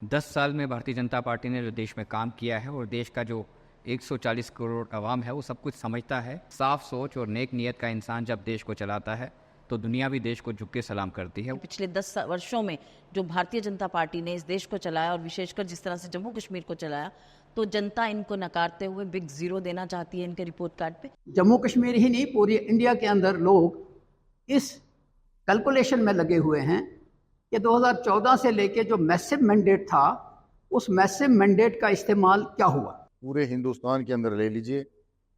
10 साल में भारतीय जनता पार्टी ने जो देश में काम किया है और देश का जो 140 करोड़ आवाम है वो सब कुछ समझता है। साफ सोच और नेक नीयत का इंसान जब देश को चलाता है तो दुनिया भी देश को झुक के सलाम करती है। पिछले 10 वर्षों में जो भारतीय जनता पार्टी ने इस देश को चलाया और विशेषकर जिस तरह से जम्मू कश्मीर को चलाया, तो जनता इनको नकारते हुए बिग जीरो देना चाहती है इनके रिपोर्ट कार्ड पे। जम्मू कश्मीर ही नहीं, पूरी इंडिया के अंदर लोग इस कैलकुलेशन में लगे हुए हैं कि 2014 से लेके जो मैसिव मैंडेट था, उस मैसिव मैंडेट का इस्तेमाल क्या हुआ। पूरे हिंदुस्तान के अंदर ले लीजिए,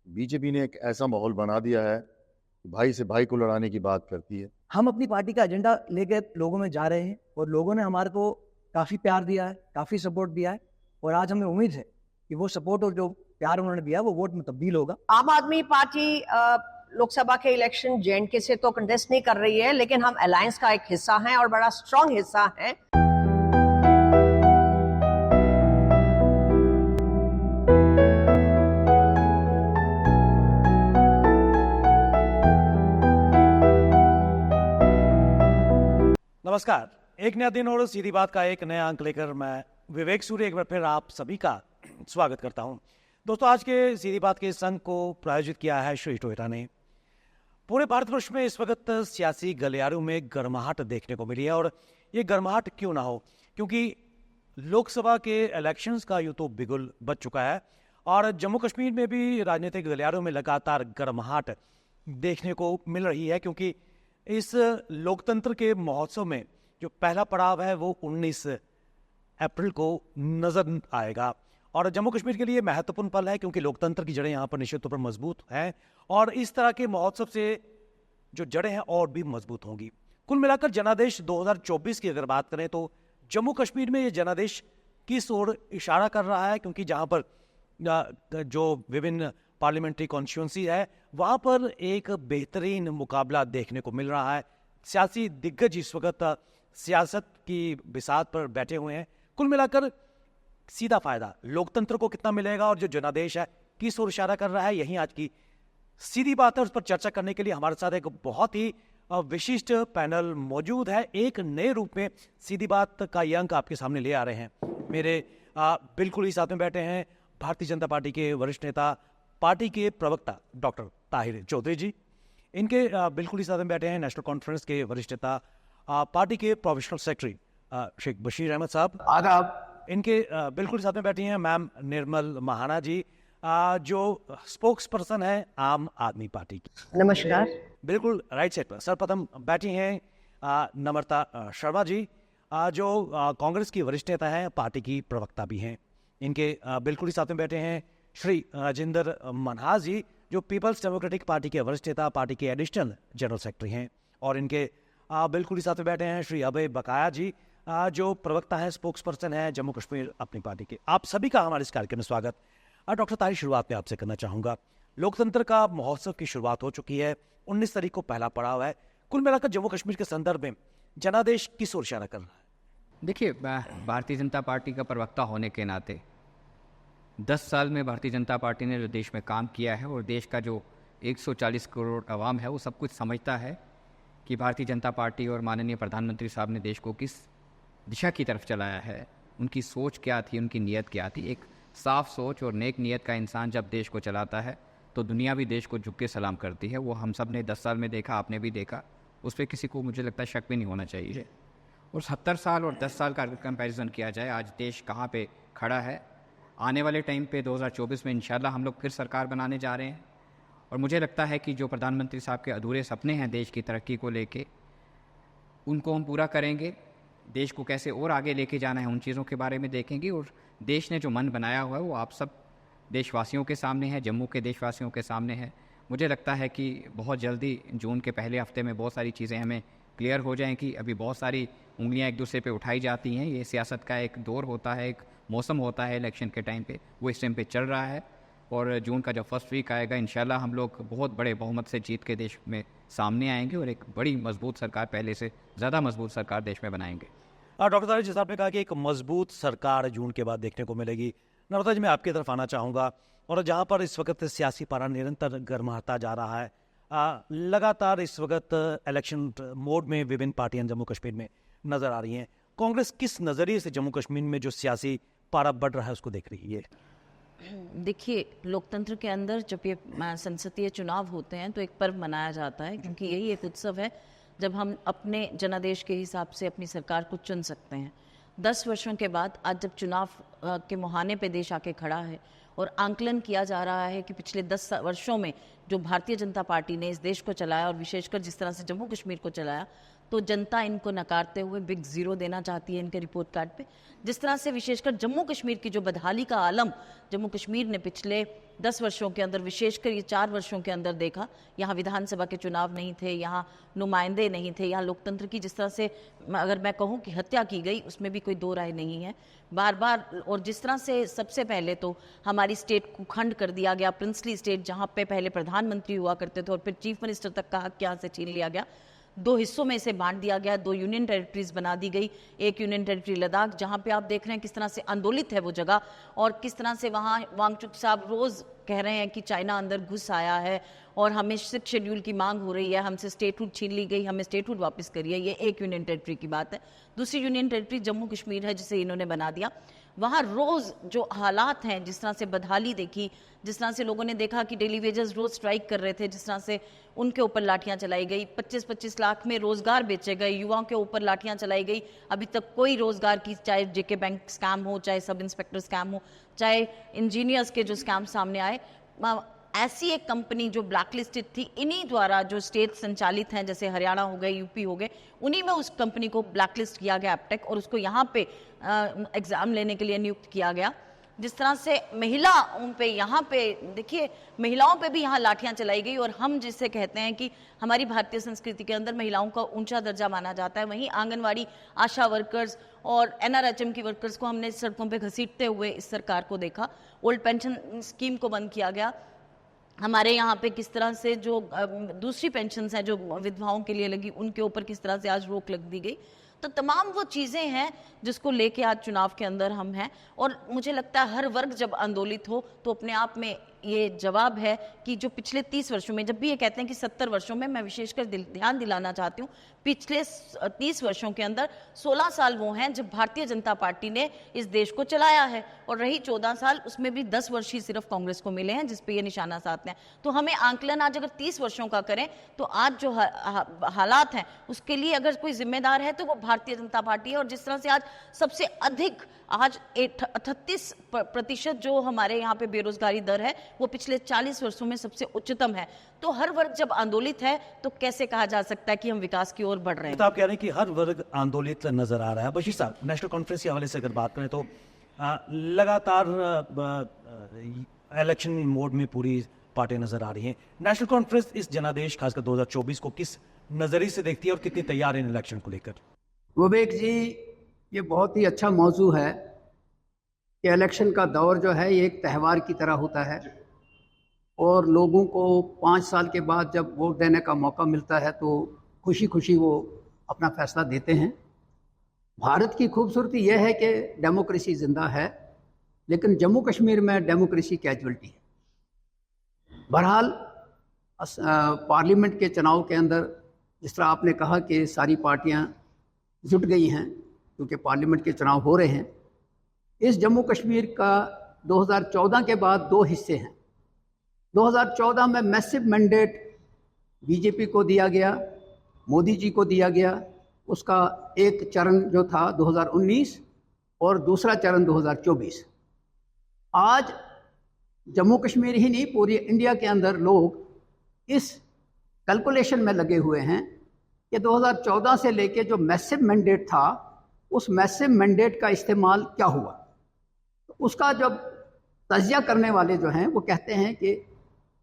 बीजेपी ने एक ऐसा माहौल बना दिया है कि भाई से भाई को लड़ाने की बात करती है। हम अपनी पार्टी का एजेंडा लेकर लोगों में जा रहे हैं और लोगों ने हमारे को काफ़ी प्यार दिया है, काफ़ी सपोर्ट दिया है और आज हमें उम्मीद है कि वो सपोर्ट और जो प्यार उन्होंने दिया वो वोट में तब्दील होगा। आम आदमी पार्टी लोकसभा के इलेक्शन जेएंडके से तो कंटेस्ट नहीं कर रही है, लेकिन हम अलायंस का एक हिस्सा हैं और बड़ा स्ट्रांग हिस्सा है। नमस्कार, एक नया दिन और सीधी बात का एक नया अंक लेकर मैं विवेक सूर्य एक बार फिर आप सभी का स्वागत करता हूं। दोस्तों, आज के सीधी बात के इस अंक को प्रायोजित किया है श्री टोयोटा ने। पूरे भारतवर्ष में इस वक्त सियासी गलियारों में गर्माहट देखने को मिली है और ये गर्माहट क्यों ना हो, क्योंकि लोकसभा के इलेक्शंस का यूं तो बिगुल बज चुका है और जम्मू कश्मीर में भी राजनीतिक गलियारों में लगातार गर्माहट देखने को मिल रही है, क्योंकि इस लोकतंत्र के महोत्सव में जो पहला पड़ाव है वो 19 अप्रैल को नजर आएगा और जम्मू कश्मीर के लिए महत्वपूर्ण पल है, क्योंकि लोकतंत्र की जड़ें यहाँ पर निश्चित तौर पर मजबूत हैं और इस तरह के महोत्सव से जो जड़ें हैं और भी मजबूत होंगी। कुल मिलाकर जनादेश 2024 की अगर बात करें तो जम्मू कश्मीर में ये जनादेश किस ओर इशारा कर रहा है, क्योंकि जहाँ पर जो विभिन्न पार्लियामेंट्री कॉन्स्टिट्यूंसी है वहाँ पर एक बेहतरीन मुकाबला देखने को मिल रहा है। सियासी दिग्गज इस वक्त सियासत की बिसात पर बैठे हुए हैं। कुल मिलाकर सीधा फायदा लोकतंत्र को कितना मिलेगा और जो जनादेश है किस ओर इशारा कर रहा है, यही आज की सीधी बात है। उस पर चर्चा करने के लिए हमारे साथ एक बहुत ही विशिष्ट पैनल मौजूद है। एक नए रूप में सीधी बात का ये अंक आपके सामने ले आ रहे हैं। मेरे बिल्कुल ही साथ में बैठे हैं भारतीय जनता पार्टी के वरिष्ठ नेता, पार्टी के प्रवक्ता डॉक्टर ताहिर चौधरी जी। इनके बिल्कुल ही साथ में बैठे हैं नेशनल कॉन्फ्रेंस के वरिष्ठ नेता, पार्टी के प्रोविजनल सेक्रेटरी शेख बशीर अहमद साहब। आदाब। इनके बिल्कुल साथ में बैठी हैं मैम निर्मल महाना जी, जो स्पोक्स पर्सन है आम आदमी पार्टी की। नमस्कार। बिल्कुल राइट साइड पर सर्वप्रथम बैठी हैं नम्रता शर्मा जी, जो कांग्रेस की वरिष्ठ नेता है, पार्टी की प्रवक्ता भी हैं। इनके बिल्कुल ही साथ में बैठे हैं श्री राजेंद्र मनहास जी, जो पीपल्स डेमोक्रेटिक पार्टी के वरिष्ठ नेता, पार्टी के एडिशनल जनरल सेक्रेटरी हैं। और इनके बिल्कुल ही साथ में बैठे हैं श्री अभय बकाया जी, जो प्रवक्ता है, स्पोक्स पर्सन है जम्मू कश्मीर अपनी पार्टी के। आप सभी का हमारे इस कार्यक्रम में स्वागत। डॉक्टर ताहिर, शुरुआत में आपसे करना चाहूँगा, लोकतंत्र का महोत्सव की शुरुआत हो चुकी है, 19 तारीख को पहला पड़ाव है। कुल मिलाकर जम्मू कश्मीर के संदर्भ में जनादेश किस ओर इशारा कर रहा है? देखिए, भारतीय जनता पार्टी का प्रवक्ता होने के नाते 10 साल में भारतीय जनता पार्टी ने जो देश में काम किया है और देश का जो 140 करोड़ आवाम है वो सब कुछ समझता है कि भारतीय जनता पार्टी और माननीय प्रधानमंत्री साहब ने देश को किस दिशा की तरफ चलाया है, उनकी सोच क्या थी, उनकी नीयत क्या थी। एक साफ सोच और नेक नीयत का इंसान जब देश को चलाता है तो दुनिया भी देश को झुक के सलाम करती है। वो हम सब ने 10 साल में देखा, आपने भी देखा, उस पर किसी को मुझे लगता है शक भी नहीं होना चाहिए। और 70 साल और 10 साल का कंपैरिजन किया जाए, आज देश कहाँ पे खड़ा है। आने वाले टाइम पे 2024 में इंशाल्लाह हम लोग फिर सरकार बनाने जा रहे हैं और मुझे लगता है कि जो प्रधानमंत्री साहब के अधूरे सपने हैं देश की तरक्की को लेके, उनको हम पूरा करेंगे। देश को कैसे और आगे लेके जाना है उन चीज़ों के बारे में देखेंगे और देश ने जो मन बनाया हुआ है वो आप सब देशवासियों के सामने है, जम्मू के देशवासियों के सामने है। मुझे लगता है कि बहुत जल्दी जून के पहले हफ्ते में बहुत सारी चीज़ें हमें क्लियर हो जाएं कि अभी बहुत सारी उंगलियां एक दूसरे पे उठाई जाती हैं। ये सियासत का एक दौर होता है, एक मौसम होता है इलेक्शन के टाइम पे, वो इस टाइम पे चल रहा है और जून का जब फर्स्ट वीक आएगा इंशाल्लाह हम लोग बहुत बड़े बहुमत से जीत के देश में सामने आएंगे और एक बड़ी मजबूत सरकार, पहले से ज़्यादा मजबूत सरकार देश में बनाएंगे। डॉक्टर ताहिर, जैसा आपने कहा कि एक मजबूत सरकार जून के बाद देखने को मिलेगी। नम्रता जी, मैं आपकी तरफ आना चाहूँगा। और जहाँ पर इस वक्त सियासी पारा निरंतर गर्माता जा रहा है, लगातार इस वक्त इलेक्शन मोड में विभिन्न पार्टियां जम्मू कश्मीर में नजर आ रही हैं। कांग्रेस किस नजरिए से जम्मू कश्मीर में जो सियासी पारा बढ़ रहा है उसको देख रही है? देखिए, लोकतंत्र के अंदर जब ये संसदीय चुनाव होते हैं तो एक पर्व मनाया जाता है, क्योंकि यही एक उत्सव है जब हम अपने जनादेश के हिसाब से अपनी सरकार को चुन सकते हैं। 10 वर्षों के बाद आज जब चुनाव के मुहाने पे देश आके खड़ा है और आंकलन किया जा रहा है कि पिछले 10 वर्षों में जो भारतीय जनता पार्टी ने इस देश को चलाया और विशेषकर जिस तरह से जम्मू कश्मीर को चलाया, तो जनता इनको नकारते हुए बिग जीरो देना चाहती है इनके रिपोर्ट कार्ड पे। जिस तरह से विशेषकर जम्मू कश्मीर की जो बदहाली का आलम जम्मू कश्मीर ने पिछले 10 वर्षों के अंदर, विशेषकर ये 4 वर्षों के अंदर देखा, यहाँ विधानसभा के चुनाव नहीं थे, यहाँ नुमाइंदे नहीं थे, यहाँ लोकतंत्र की जिस तरह से अगर मैं कहूँ कि हत्या की गई, उसमें भी कोई दो राय नहीं है बार बार। और जिस तरह से सबसे पहले तो हमारी स्टेट को खंड कर दिया गया, प्रिंसली स्टेट जहाँ पे पहले प्रधानमंत्री हुआ करते थे और फिर चीफ मिनिस्टर तक का हक यहाँ से छीन लिया गया, 2 हिस्सों में इसे बांट दिया गया, 2 यूनियन टेरिटरीज बना दी गई। एक यूनियन टेरिटरी लद्दाख, जहां पे आप देख रहे हैं किस तरह से आंदोलित है वो जगह और किस तरह से वहां वांगचुक साहब रोज कह रहे हैं कि चाइना अंदर घुस आया है और हमें 6 शेड्यूल की मांग हो रही है, हमसे स्टेटहुड छीन ली गई, हमें स्टेटहुड वापस करिए। ये एक यूनियन टेरिटरी की बात है। दूसरी यूनियन टेरिटरी जम्मू कश्मीर है जिसे इन्होंने बना दिया। वहाँ रोज जो हालात हैं, जिस तरह से बदहाली देखी, जिस तरह से लोगों ने देखा कि डेली वेजेस रोज स्ट्राइक कर रहे थे, जिस तरह से उनके ऊपर लाठियां चलाई गई, 25-25 लाख में रोजगार बेचे गए, युवाओं के ऊपर लाठियां चलाई गई, अभी तक कोई रोजगार की, चाहे जेके बैंक स्कैम हो, चाहे सब इंस्पेक्टर स्कैम हो, चाहे इंजीनियर्स के जो स्कैम सामने आए, ऐसी एक कंपनी जो ब्लैकलिस्टेड थी, इन्हीं द्वारा जो स्टेट संचालित हैं, जैसे हरियाणा हो गए, यूपी हो गए, उन्हीं में उस कंपनी को ब्लैकलिस्ट किया गया एप्टेक, और उसको यहाँ पे एग्जाम लेने के लिए नियुक्त किया गया। जिस तरह से महिलाओं पे, यहाँ पे देखिए महिलाओं पे भी यहाँ लाठियां चलाई गई, और हम जिसे कहते हैं कि हमारी भारतीय संस्कृति के अंदर महिलाओं का ऊंचा दर्जा माना जाता है, वहीं आंगनवाड़ी, आशा वर्कर्स और एनआरएचएम की वर्कर्स को हमने सड़कों पे घसीटते हुए इस सरकार को देखा। ओल्ड पेंशन स्कीम को बंद किया गया। हमारे यहाँ पे किस तरह से जो दूसरी पेंशन्स हैं जो विधवाओं के लिए लगी, उनके ऊपर किस तरह से आज रोक लग दी गई। तो तमाम वो चीज़ें हैं जिसको लेके आज चुनाव के अंदर हम हैं, और मुझे लगता है हर वर्ग जब आंदोलित हो तो अपने आप में ये जवाब है कि जो पिछले 30 वर्षों में, जब भी ये कहते हैं कि 70 वर्षों में, मैं विशेषकर ध्यान दिलाना चाहती हूँ, पिछले 30 वर्षों के अंदर 16 साल वो हैं जब भारतीय जनता पार्टी ने इस देश को चलाया है, और रही 14 साल, उसमें भी 10 वर्ष ही सिर्फ कांग्रेस को मिले हैं, जिस पे ये निशाना साधते हैं। तो हमें आंकलन आज अगर 30 वर्षों का करें तो आज जो हालात हैं उसके लिए अगर कोई जिम्मेदार है तो वो भारतीय जनता पार्टी है। और जिस तरह से आज सबसे अधिक, आज 38% जो हमारे यहाँ पे बेरोजगारी दर है वो पिछले 40 वर्षों में सबसे उच्चतम है। तो हर वर्ग जब आंदोलित है तो कैसे कहा जा सकता है कि हम विकास की ओर बढ़ रहे हैं? तो आप कह रहे हैं कि हर वर्ग आंदोलित नजर आ रहा है। बशीर साहब, नेशनल कॉन्फ्रेंस के हवाले से अगर बात करें तो लगातार इलेक्शन मोड में पूरी पार्टियां नजर आ रही हैं। नेशनल कॉन्फ्रेंस इस जनादेश खासकर 2024 को किस नजरिए से देखती है और कितनी तैयार है इन इलेक्शन को लेकर? विवेक जी, ये बहुत ही अच्छा मौजू है कि इलेक्शन का दौर जो है ये एक त्यौहार की तरह होता है, और लोगों को 5 साल के बाद जब वोट देने का मौका मिलता है तो खुशी खुशी वो अपना फैसला देते हैं। भारत की खूबसूरती यह है कि डेमोक्रेसी जिंदा है, लेकिन जम्मू कश्मीर में डेमोक्रेसी कैजुअलिटी है। बहरहाल पार्लियामेंट के चुनाव के अंदर जिस तरह आपने कहा कि सारी पार्टियां जुट गई हैं क्योंकि पार्लियामेंट के चुनाव हो रहे हैं, इस जम्मू कश्मीर का 2014 के बाद 2 हिस्से हैं। 2014 में मैसिव मैंडेट बीजेपी को दिया गया, मोदी जी को दिया गया। उसका एक चरण जो था 2019 और दूसरा चरण 2024। आज जम्मू कश्मीर ही नहीं, पूरी इंडिया के अंदर लोग इस कैलकुलेशन में लगे हुए हैं कि 2014 से लेके जो मैसिव मैंडेट था, उस मैसिव मैंडेट का इस्तेमाल क्या हुआ। उसका जब तजिया करने वाले जो हैं वो कहते हैं कि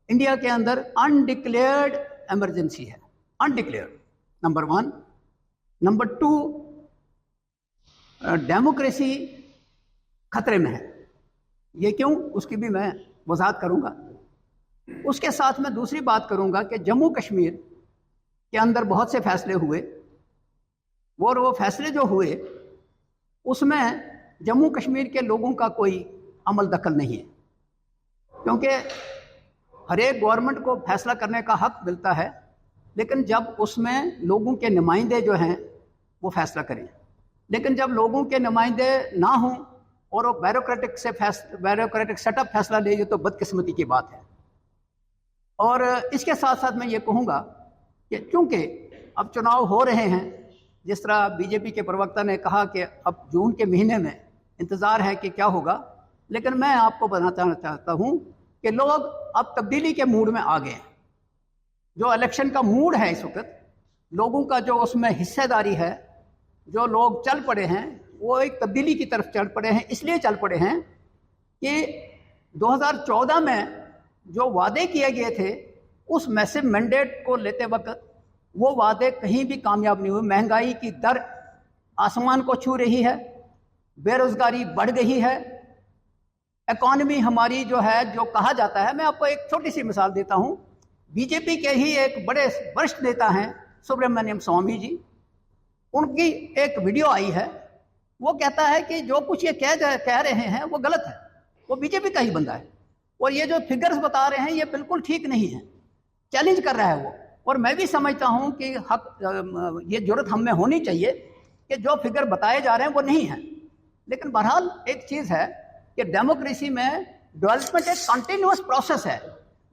इंडिया के अंदर अनडिक्लेयर्ड इमरजेंसी है, अनडिक्लेयर्ड, नंबर 1। नंबर 2, डेमोक्रेसी खतरे में है। ये क्यों, उसकी भी मैं वजाहत करूंगा। उसके साथ मैं दूसरी बात करूंगा कि जम्मू कश्मीर के अंदर बहुत से फैसले हुए, और वो फैसले जो हुए उसमें जम्मू कश्मीर के लोगों का कोई अमल दखल नहीं है, क्योंकि हर एक गवर्नमेंट को फैसला करने का हक मिलता है, लेकिन जब उसमें लोगों के नुमाइंदे जो हैं वो फैसला करें। लेकिन जब लोगों के नुमाइंदे ना हों और वो बैरोक्रेटिक सेटअप फैसला ले तो बदकिस्मती की बात है। और इसके साथ साथ मैं ये कहूँगा कि चूंकि अब चुनाव हो रहे हैं, जिस तरह बीजेपी के प्रवक्ता ने कहा कि अब जून के महीने में इंतज़ार है कि क्या होगा, लेकिन मैं आपको बताना चाहता हूँ कि लोग अब तब्दीली के मूड में आ गए हैं। जो इलेक्शन का मूड है इस वक्त, लोगों का जो उसमें हिस्सेदारी है, जो लोग चल पड़े हैं, वो एक तब्दीली की तरफ चल पड़े हैं। इसलिए चल पड़े हैं कि 2014 में जो वादे किए गए थे, उस मैसिव मैंडेट को लेते वक्त वो वादे कहीं भी कामयाब नहीं हुए। महंगाई की दर आसमान को छू रही है, बेरोजगारी बढ़ गई है, इकॉनमी हमारी जो है, जो कहा जाता है, मैं आपको एक छोटी सी मिसाल देता हूं। बीजेपी के ही एक बड़े वरिष्ठ नेता हैं सुब्रमण्यम स्वामी जी, उनकी एक वीडियो आई है। वो कहता है कि जो कुछ ये कह रहे हैं वो गलत है, वो बीजेपी का ही बंदा है, और ये जो फिगर्स बता रहे हैं ये बिल्कुल ठीक नहीं है। चैलेंज कर रहा है वो। और मैं भी समझता हूं कि ये जरूरत हम में होनी चाहिए कि जो फिगर बताए जा रहे हैं वो नहीं है। लेकिन बहरहाल एक चीज़ है कि डेमोक्रेसी में डेवलपमेंट एक कंटिन्यूअस प्रोसेस है।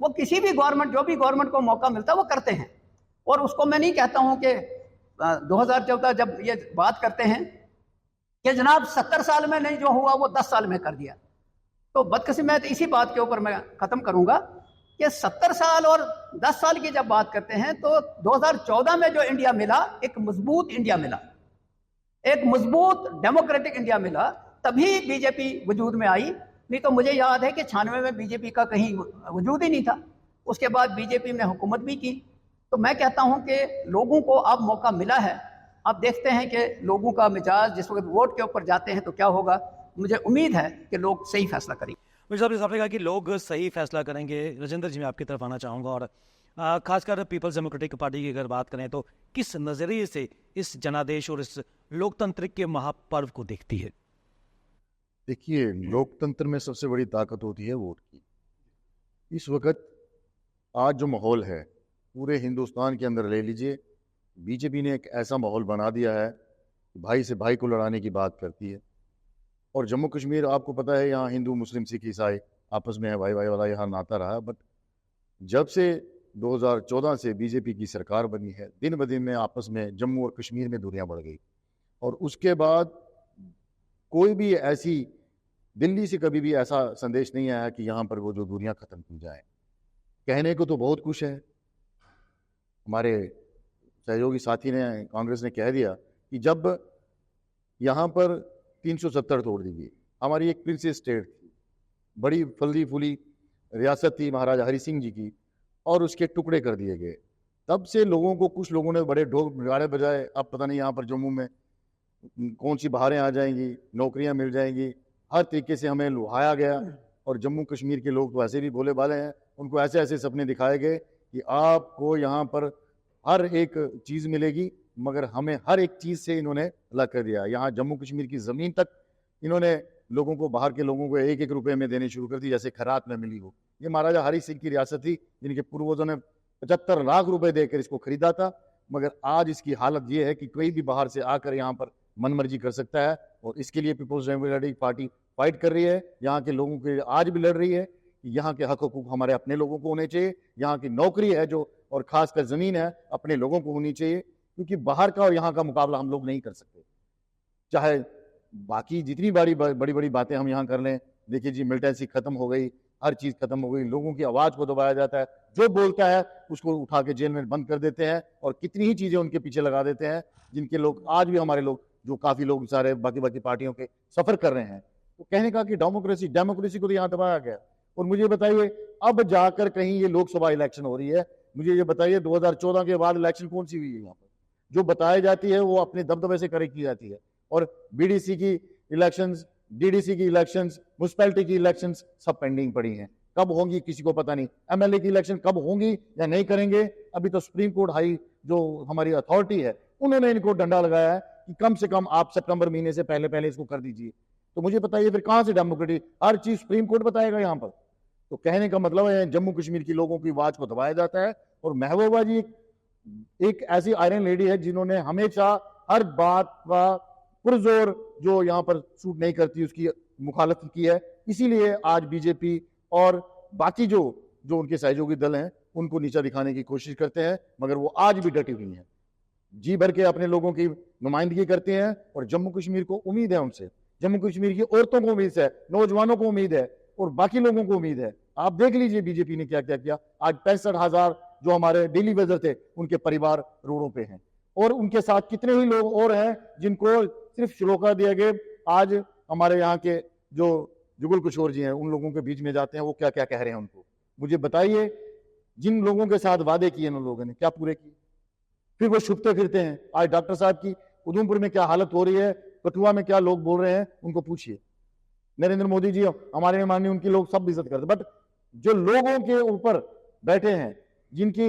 वो किसी भी गवर्नमेंट, जो भी गवर्नमेंट को मौका मिलता है वो करते हैं। और उसको मैं नहीं कहता हूं कि 2014 जब ये बात करते हैं कि जनाब 70 साल में नहीं जो हुआ वो 10 साल में कर दिया, तो बदकिस्मत इसी बात के ऊपर मैं ख़त्म करूंगा कि 70 साल और 10 साल की जब बात करते हैं तो 2014 में जो इंडिया मिला, एक मजबूत इंडिया मिला, एक मजबूत डेमोक्रेटिक इंडिया मिला, तभी बीजेपी वजूद में आई। नहीं तो मुझे याद है कि 96 में बीजेपी का कहीं वजूद ही नहीं था। उसके बाद बीजेपी ने हुकूमत भी की। तो मैं कहता हूं कि लोगों को अब मौका मिला है। अब देखते हैं कि लोगों का मिजाज जिस वक्त वोट के ऊपर जाते हैं तो क्या होगा। मुझे उम्मीद है कि लोग सही फैसला करेंगे। मिर्जा साहब, जैसे आपने कहा कि लोग सही फैसला करेंगे, राजेंद्र जी मैं आपकी तरफ आना चाहूँगा। और खासकर पीपल्स डेमोक्रेटिक पार्टी की अगर बात करें तो किस नज़रिए से इस जनादेश और इस लोकतंत्र के महापर्व को देखती है? देखिए, लोकतंत्र में सबसे बड़ी ताकत होती है वोट की। इस वक्त आज जो माहौल है पूरे हिंदुस्तान के अंदर ले लीजिए, बीजेपी ने एक ऐसा माहौल बना दिया है कि भाई से भाई को लड़ाने की बात करती है। और जम्मू कश्मीर आपको पता है, यहाँ हिंदू मुस्लिम सिख ईसाई आपस में है, भाई भाई वाला यहाँ नाता रहा। बट जब से 2014 से बीजेपी की सरकार बनी है, दिन ब दिन में आपस में जम्मू और कश्मीर में दूरियां बढ़ गई। और उसके बाद कोई भी ऐसी दिल्ली से कभी भी ऐसा संदेश नहीं आया कि यहाँ पर वो जो दूरियां ख़त्म की जाए। कहने को तो बहुत कुछ है। हमारे सहयोगी साथी ने, कांग्रेस ने कह दिया कि जब यहाँ पर 370 तोड़ दी गई, हमारी एक प्रिंसेस स्टेट थी, बड़ी फल्दी फूली रियासत थी महाराजा हरि सिंह जी की, और उसके टुकड़े कर दिए गए। तब से लोगों को, कुछ लोगों ने बड़े ढोल नगाड़े बजाए, अब पता नहीं यहाँ पर जम्मू में कौन सी बहारें आ जाएंगी, नौकरियां मिल जाएंगी, हर तरीके से हमें लुभाया गया। और जम्मू कश्मीर के लोग तो ऐसे भी भोले भाले हैं, उनको ऐसे ऐसे सपने दिखाए गए कि आपको यहाँ पर हर एक चीज़ मिलेगी, मगर हमें हर एक चीज़ से इन्होंने अलग कर दिया। यहाँ जम्मू कश्मीर की ज़मीन तक इन्होंने लोगों को, बाहर के लोगों को 1-1 रुपये में देने शुरू कर दी, जैसे खैरात में मिली हो। ये महाराजा हरि सिंह की रियासत थी, जिनके पूर्वजों ने 75 लाख रुपए देकर इसको खरीदा था। मगर आज इसकी हालत ये है कि कोई भी बाहर से आकर यहाँ पर मनमर्जी कर सकता है। और इसके लिए पीपल्स डेमोक्रेटिक पार्टी फाइट कर रही है, यहाँ के लोगों के आज भी लड़ रही है कि यहाँ के हक हुकूक हमारे अपने लोगों को होने चाहिए। यहाँ की नौकरी है जो, और खासकर ज़मीन है, अपने लोगों को होनी चाहिए, क्योंकि बाहर का और यहाँ का मुकाबला हम लोग नहीं कर सकते। चाहे बाकी जितनी बड़ी बड़ी बातें हम यहाँ कर लें, देखिए जी, मिलिटेंसी खत्म हो गई, हर चीज़ खत्म हो गई, लोगों की आवाज़ को दबाया जाता है, जो बोलता है उसको उठा के जेल में बंद कर देते हैं, और कितनी ही चीज़ें उनके पीछे लगा देते हैं, जिनके लोग आज भी, हमारे लोग जो काफ़ी लोग सारे बाकी पार्टियों के सफ़र कर रहे हैं। तो कहने का कि डेमोक्रेसी को तो यहाँ दबाया गया। और मुझे बताइए, अब जाकर कहीं ये लोकसभा इलेक्शन हो रही है, मुझे ये बताइए 2014 के बाद इलेक्शन कौन सी हुई है यहाँ पर? जो बताई जाती है वो अपने दबदबे से करे की जाती है। और बीडीसी की इलेक्शंस, डीडीसी की इलेक्शंस, म्युनिसिपैलिटी की इलेक्शंस सब पेंडिंग पड़ी हैं। कब होंगी किसी को पता नहीं। एमएलए की इलेक्शन कब होंगी या नहीं करेंगे, अभी तो सुप्रीम कोर्ट हाई जो हमारी अथॉरिटी है, उन्होंने इनको डंडा लगाया है कि कम से कम आप सितंबर महीने से पहले इसको कर दीजिए। तो मुझे बताइए फिर कहां से डेमोक्रेटिक? हर चीज सुप्रीम कोर्ट बताएगा यहाँ पर। तो कहने का मतलब है जम्मू कश्मीर की लोगों की आवाज को दबाया जाता है। और महबूबा जी एक ऐसी आयरन लेडी है जिन्होंने हमेशा हर बात का पुरजोर जो यहाँ पर सूट नहीं करती उसकी मुखालफत की है। इसीलिए आज बीजेपी और बाकी जो उनके सहयोगी दल हैं उनको नीचा दिखाने की कोशिश करते हैं, मगर वो आज भी डटी हुई हैं, जी भर के अपने लोगों की नुमाइंदगी करते हैं। और जम्मू कश्मीर को उम्मीद है उनसे, जम्मू कश्मीर की औरतों को उम्मीद है, नौजवानों को उम्मीद है और बाकी लोगों को उम्मीद है। आप देख लीजिए बीजेपी ने क्या क्या किया। आज 65,000 जो हमारे डेली वेजर थे उनके परिवार रोडों पे हैं, और उनके साथ कितने ही लोग और हैं जिनको सिर्फ श्लोका दिया गया। आज हमारे यहाँ के जो जुगल किशोर जी हैं उन लोगों के बीच में जाते हैं, वो क्या क्या कह रहे हैं उनको मुझे बताइए। जिन लोगों के साथ वादे किए उन लोगों ने क्या पूरे किए? फिर वो छुपते फिरते हैं। आज डॉक्टर साहब की उधमपुर में क्या हालत हो रही है, कठुआ में क्या लोग बोल रहे हैं, उनको पूछिए। नरेंद्र मोदी जी हमारे माननीय उनकी लोग सब इज्जत करते, बट जो लोगों के ऊपर बैठे हैं जिनकी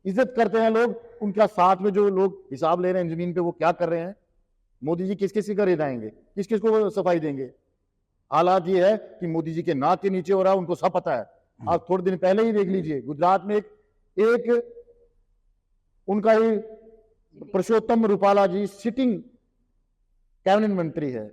इज्जत करते हैं लोग, उनका साथ में जो लोग हिसाब ले रहे हैं जमीन पे वो क्या कर रहे हैं? मोदी जी किस किस की करे जाएंगे, किस किस को सफाई देंगे? हालात ये है कि मोदी जी के नाक के नीचे हो रहा है, उनको सब पता है। आप थोड़े दिन पहले ही देख लीजिए गुजरात में एक उनका ही पुरुषोत्तम रूपाला जी सिटिंग कैबिनेट मंत्री है,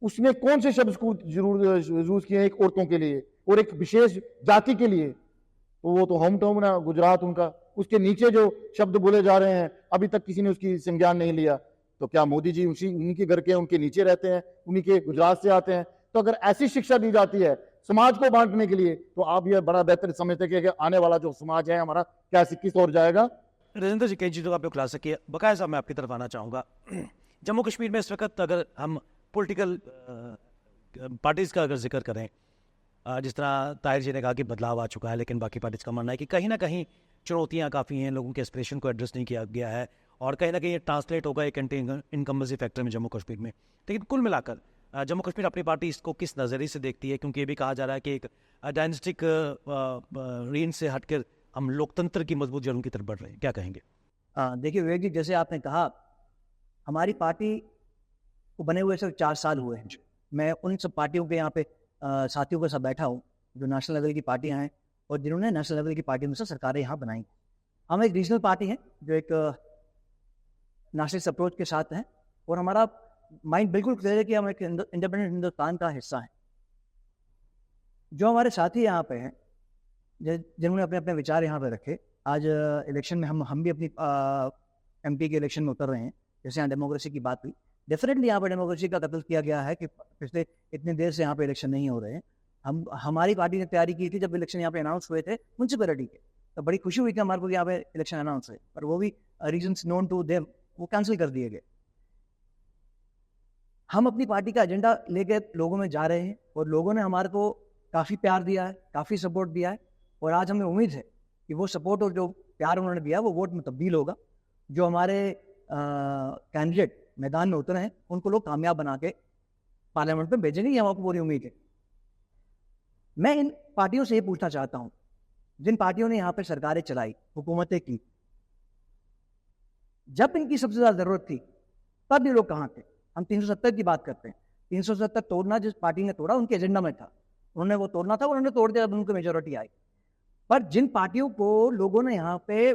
उसने कौन से शब्द को जरूर यूज किए एक औरतों के लिए और एक विशेष जाति के लिए? तो वो तो होम टाउन है गुजरात उनका, उसके नीचे जो शब्द बोले जा रहे हैं अभी तक किसी ने उसकी संज्ञान नहीं लिया। तो क्या मोदी जी उन्हीं के घर के उनके नीचे रहते हैं, उन्हीं के गुजरात से आते हैं? तो अगर ऐसी शिक्षा दी जाती है समाज को बांटने के लिए, तो आप ये बड़ा बेहतर समझते हैं कि आने वाला जो समाज है हमारा क्या किस ओर जाएगा। राजेंद्र जी, कई चीज़ों का आपको खुलासा किया। बकाया साहब, मैं आपकी तरफ आना चाहूँगा। जम्मू कश्मीर में इस वक्त अगर हम पॉलिटिकल पार्टीज़ का अगर जिक्र करें, जिस तरह ताहिर जी ने कहा कि बदलाव आ चुका है, लेकिन बाकी पार्टीज़ का मानना है कि कहीं ना कहीं चुनौतियाँ काफ़ी हैं, लोगों के एस्पिरेशन को एड्रेस नहीं किया गया है, और कहीं ना कहीं ये ट्रांसलेट होगा एक एंटी इनकम्बेंसी फैक्टर में जम्मू कश्मीर में। लेकिन कुल मिलाकर जम्मू कश्मीर अपनी पार्टी इसको किस नज़रिए से देखती है? क्योंकि ये भी कहा जा रहा है कि एक डायनेस्टिक रेंज से हटकर हम लोकतंत्र की मजबूत जड़ों की तरफ बढ़ रहे हैं, क्या कहेंगे? देखिए विवेक जी, जैसे आपने कहा, हमारी पार्टी को बने हुए सिर्फ 4 साल हुए हैं। मैं उन सब पार्टियों के यहाँ पे साथियों के साथ बैठा हूँ जो नेशनल लेवल की पार्टियाँ हैं और जिन्होंने नेशनल लेवल की पार्टियों में से सरकारें यहाँ बनाई। हम एक रीजनल पार्टी हैं जो एक नेशनलिस्ट अप्रोच के साथ हैं, और हमारा माइंड बिल्कुल क्लियर है कि हम एक इंडिपेंडेंट हिंदुस्तान का हिस्सा हैं। जो हमारे साथी यहाँ पे हैं जिन्होंने अपने अपने विचार यहाँ पे रखे, आज इलेक्शन में हम भी अपनी MP के इलेक्शन में उतर रहे हैं। जैसे यहाँ डेमोक्रेसी की बात हुई, डेफिनेटली यहाँ पर डेमोक्रेसी का कत्ल किया गया है कि पिछले इतने देर से यहाँ पे इलेक्शन नहीं हो रहे हैं। हमारी पार्टी ने तैयारी की थी जब इलेक्शन यहाँ पे अनाउंस हुए थे म्यूनसिपैलिटी के, तो बड़ी खुशी हुई कि हमारे को यहाँ पे इलेक्शन अनाउंस हुए, पर वो भी रीजंस नोन टू देम वो कैंसिल कर दिए गए। हम अपनी पार्टी का एजेंडा लेके लोगों में जा रहे हैं और लोगों ने हमारे को काफ़ी प्यार दिया है, काफ़ी सपोर्ट दिया है, और आज हमें उम्मीद है कि वो सपोर्ट और जो प्यार उन्होंने दिया वो वोट में तब्दील होगा। जो हमारे कैंडिडेट मैदान में उतरे हैं उनको लोग कामयाब बना के पार्लियामेंट में भेजेंगे, ये हमको पूरी उम्मीद है। मैं इन पार्टियों से ये पूछना चाहता हूँ, जिन पार्टियों ने यहाँ पर सरकारें चलाई, हुकूमतें की, जब इनकी सबसे ज़्यादा ज़रूरत थी तब ये लोग कहाँ थे? हम 370 की बात करते हैं। 370 तोड़ना जिस पार्टी ने तोड़ा उनके एजेंडा में था, उन्होंने वो तोड़ना था, उन्होंने तोड़ दिया, उनको मेजोरिटी आई। पर जिन पार्टियों को लोगों ने यहाँ पे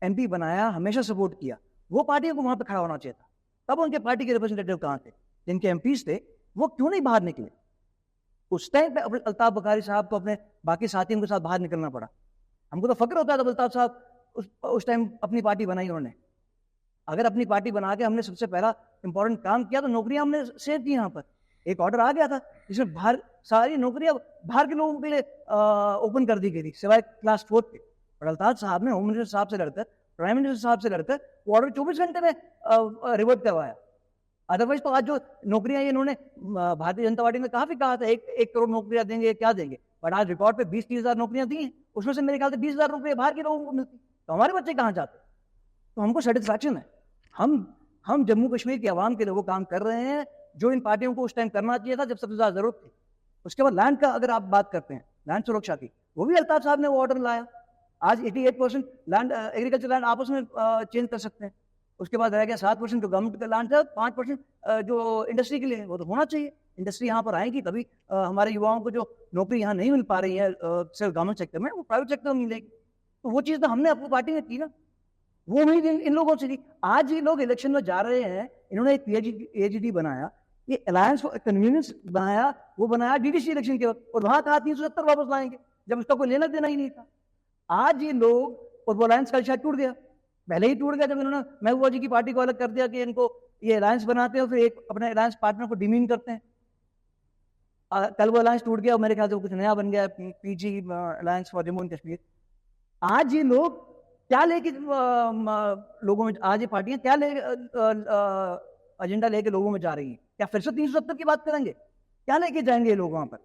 MP बनाया, हमेशा सपोर्ट किया, वो पार्टियों को वहाँ पे खड़ा होना चाहिए था। तब उनके पार्टी के रिप्रेजेंटेटिव कहाँ थे? जिनके MPs थे वो क्यों नहीं बाहर निकले? उस टाइम पे अल्ताफ बखारी साहब को अपने बाकी साथियों के साथ बाहर निकलना पड़ा। हमको तो फक्र होता है अल्ताफ साहब उस टाइम अपनी पार्टी बनाई उन्होंने। अगर अपनी पार्टी बना के हमने सबसे पहला इंपॉर्टेंट काम किया तो नौकरियां हमने सेव की। यहाँ पर एक ऑर्डर आ गया था जिसमें बाहर सारी नौकरियां बाहर के लोगों के लिए ओपन कर दी गई थी सिवाय क्लास 4 के। और अल्ताफ साहब ने होम मिनिस्टर साहब से लड़कर, प्राइम मिनिस्टर साहब से लड़कर वो ऑर्डर 24 घंटे में रिवर्ट करवाया। अदरवाइज तो आज जो नौकरियां इन्होंने भारतीय जनता पार्टी ने काफी कहा था 1 करोड़ नौकरियां देंगे, क्या देंगे, बट आज रिकॉर्ड पे 20-30 हज़ार नौकरियां दी हैं। उसमें से मेरे ख्याल से 20 हज़ार रुपये बाहर के लोगों को मिलती, तो हमारे बच्चे कहाँ जाते? तो हमको सेटिस्फैक्शन है, हम जम्मू कश्मीर की आवाम के लिए वो काम कर रहे हैं जो इन पार्टियों को उस टाइम करना चाहिए था जब सबसे ज्यादा जरूरत थी। उसके बाद लैंड का अगर आप बात करते हैं, लैंड सुरक्षा की, वो भी अल्ताफ साहब ने वो ऑर्डर लाया। आज 88% लैंड एग्रीकल्चर लैंड आपस में चेंज कर सकते हैं। उसके बाद रह गया 7% जो गवर्नमेंट का लैंड है, 5% जो इंडस्ट्री के लिए, वो तो होना चाहिए। इंडस्ट्री यहाँ पर आएगी तभी हमारे युवाओं को जो नौकरी यहाँ नहीं मिल पा रही है सिर्फ गवर्नमेंट सेक्टर में, वो प्राइवेट सेक्टर में मिलेगी। तो वो चीज़ तो हमने अपनी पार्टी ने की ना। वो उम्मीद इन लोगों से थी। आज ये लोग इलेक्शन में जा रहे हैं, इन्होंने एक पीएचडी बनाया, ये अलायंस फॉर कन्वीनियंस बनाया, वो बनाया डीडीसी इलेक्शन के वक्त, और वहां कहा 370 वापस लाएंगे जब उसका कोई लेना देना ही नहीं था। आज ये लोग, और वो अलायंस कल शायद टूट गया, पहले ही टूट गया जब इन्होंने महबूबा जी की पार्टी को अलग कर दिया कि इनको ये अलायंस बनाते हैं और फिर एक अपने अलायंस पार्टनर को डिमीन करते हैं। कल वो अलायंस टूट गया और मेरे ख्याल से कुछ नया बन गया, PG alliance for Jammu and Kashmir. आज ये लोग क्या लेके लोगों में, आज ये पार्टियां क्या एजेंडा लेके लोगों में जा रही हैं? क्या फिर से 370 की बात करेंगे? क्या लेके जाएंगे ये लोग वहां पर?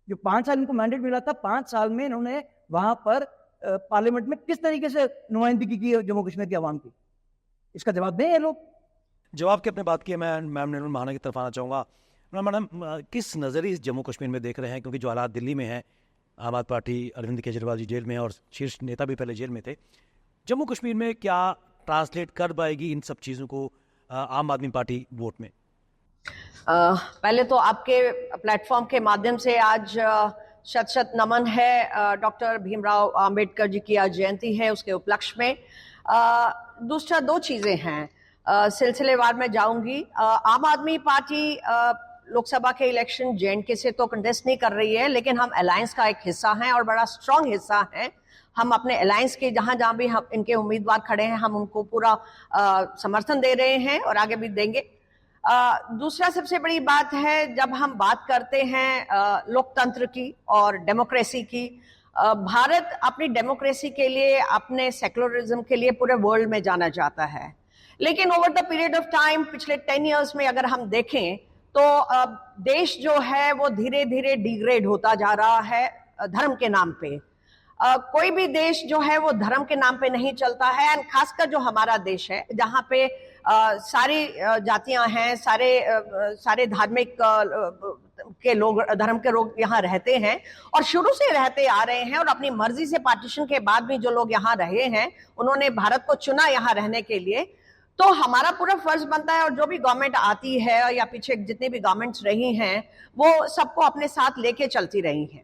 जो 5 साल इनको मैंडेट मिला था, 5 साल में इन्होंने वहां पर पार्लियामेंट में किस तरीके से नुमाइंदगी की जम्मू कश्मीर की आवाम की? इसका जवाब दें ये लोग। जवाब की अपने बात की है। मैं मैम निर्मल महाना की तरफ आना चाहूँगा। मैडम, किस नज़रिए से जम्मू कश्मीर में देख रहे हैं, क्योंकि जो हालात दिल्ली में हैं, आम आदमी पार्टी अरविंद केजरीवाल जी जेल में और शीर्ष नेता भी पहले जेल में थे, जम्मू कश्मीर में क्या ट्रांसलेट कर पाएगी इन सब चीज़ों को आम आदमी पार्टी वोट में? पहले तो आपके प्लेटफॉर्म के माध्यम से आज शत शत नमन है डॉक्टर भीमराव अंबेडकर जी की आज जयंती है, उसके उपलक्ष्य में। दूसरा 2 चीजें हैं, सिलसिलेवार में जाऊंगी। आम आदमी पार्टी लोकसभा के इलेक्शन जे&के से तो कंटेस्ट नहीं कर रही है, लेकिन हम अलायंस का एक हिस्सा हैं और बड़ा स्ट्रांग हिस्सा है। हम अपने अलायंस के जहां जहां भी हम इनके उम्मीदवार खड़े हैं, हम उनको पूरा समर्थन दे रहे हैं और आगे भी देंगे। दूसरा सबसे बड़ी बात है, जब हम बात करते हैं लोकतंत्र की और डेमोक्रेसी की, भारत अपनी डेमोक्रेसी के लिए, अपने सेकुलरिज्म के लिए पूरे वर्ल्ड में जाना जाता है। लेकिन over the period of time, पिछले 10 इयर्स में अगर हम देखें तो देश जो है वो धीरे धीरे डिग्रेड होता जा रहा है धर्म के नाम पे। कोई भी देश जो है वो धर्म के नाम पे नहीं चलता है, एंड खासकर जो हमारा देश है जहाँ पे सारी जातियां हैं, सारे धार्मिक के लोग, धर्म के लोग यहाँ रहते हैं और शुरू से रहते आ रहे हैं, और अपनी मर्जी से पार्टीशन के बाद भी जो लोग यहाँ रहे हैं, उन्होंने भारत को चुना यहाँ रहने के लिए। तो हमारा पूरा फर्ज बनता है, और जो भी गवर्नमेंट आती है या पीछे जितनी भी गवर्नमेंट्स रही हैं, वो सबको अपने साथ लेके चलती रही हैं।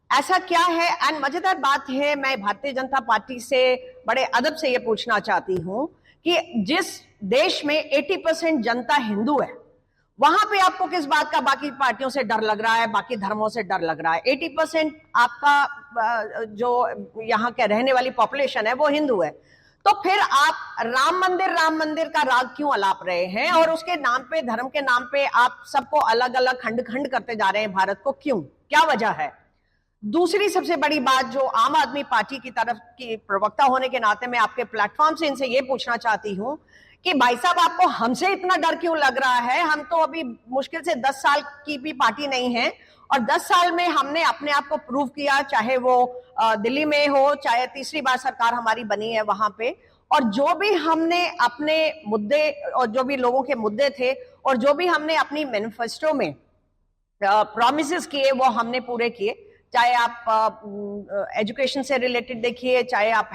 ऐसा क्या है? एंड मजेदार बात है, मैं भारतीय जनता पार्टी से बड़े अदब से ये पूछना चाहती हूँ कि जिस देश में 80% जनता हिंदू है, वहां पे आपको किस बात का बाकी पार्टियों से डर लग रहा है, बाकी धर्मों से डर लग रहा है? 80% आपका जो यहाँ के रहने वाली पॉपुलेशन है वो हिंदू है, तो फिर आप राम मंदिर का राग क्यों अलाप रहे हैं? और उसके नाम पे, धर्म के नाम पे आप सबको अलग अलग खंड खंड करते जा रहे हैं भारत को, क्यों? क्या वजह है? दूसरी सबसे बड़ी बात, जो आम आदमी पार्टी की तरफ की प्रवक्ता होने के नाते मैं आपके प्लेटफॉर्म से इनसे ये पूछना चाहती हूं कि भाई साहब, आपको हमसे इतना डर क्यों लग रहा है? हम तो अभी मुश्किल से 10 साल की भी पार्टी नहीं है, और 10 साल में हमने अपने आप को प्रूव किया, चाहे वो दिल्ली में हो, चाहे तीसरी बार सरकार हमारी बनी है वहां पे, और जो भी हमने अपने मुद्दे और जो भी लोगों के मुद्दे थे और जो भी हमने अपनी मैनिफेस्टो में प्रॉमिसेस किए वो हमने पूरे किए। चाहे आप एजुकेशन से रिलेटेड देखिए, चाहे आप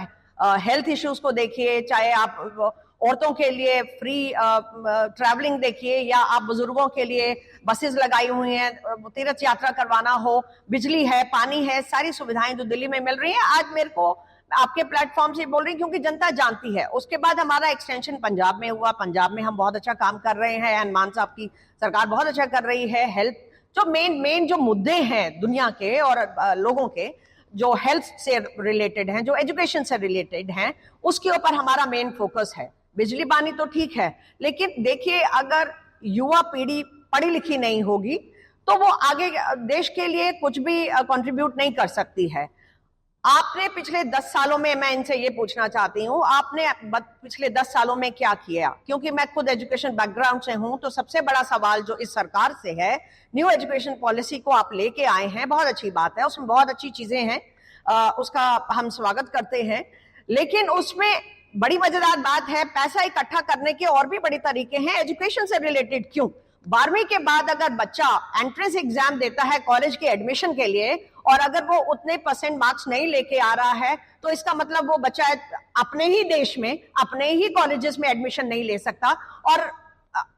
हेल्थ इश्यूज को देखिए, चाहे आप औरतों के लिए फ्री ट्रैवलिंग देखिए, या आप बुजुर्गों के लिए बसेस लगाई हुई हैं, तीर्थ यात्रा करवाना हो, बिजली है, पानी है, सारी सुविधाएं जो दिल्ली में मिल रही हैं। आज मेरे को आपके प्लेटफॉर्म से बोल रही हूँ क्योंकि जनता जानती है। उसके बाद हमारा एक्सटेंशन पंजाब में हुआ, पंजाब में हम बहुत अच्छा काम कर रहे हैं, मान साहब की सरकार बहुत अच्छा कर रही है। हेल्थ, जो मेन जो मुद्दे हैं दुनिया के और लोगों के, जो हेल्थ से रिलेटेड हैं, जो एजुकेशन से रिलेटेड हैं, उसके ऊपर हमारा मेन फोकस है। बिजली पानी तो ठीक है, लेकिन देखिए, अगर युवा पीढ़ी पढ़ी लिखी नहीं होगी तो वो आगे देश के लिए कुछ भी कंट्रीब्यूट नहीं कर सकती है। आपने पिछले 10 सालों में, मैं इनसे ये पूछना चाहती हूँ, आपने पिछले 10 सालों में क्या किया? क्योंकि मैं खुद एजुकेशन बैकग्राउंड से हूँ, तो सबसे बड़ा सवाल जो इस सरकार से है, न्यू एजुकेशन पॉलिसी को आप लेके आए हैं, बहुत अच्छी बात है, उसमें बहुत अच्छी चीजें हैं, उसका हम स्वागत करते हैं, लेकिन उसमें बड़ी मजेदार बात है, पैसा इकट्ठा करने के और भी बड़े तरीके हैं। एजुकेशन से रिलेटेड क्यों? 12वीं के बाद अगर बच्चा एंट्रेंस एग्जाम देता है कॉलेज के एडमिशन के लिए, और अगर वो उतने % मार्क्स नहीं लेके आ रहा है, तो इसका मतलब वो बच्चा अपने ही देश में, अपने ही कॉलेजेस में एडमिशन नहीं ले सकता, और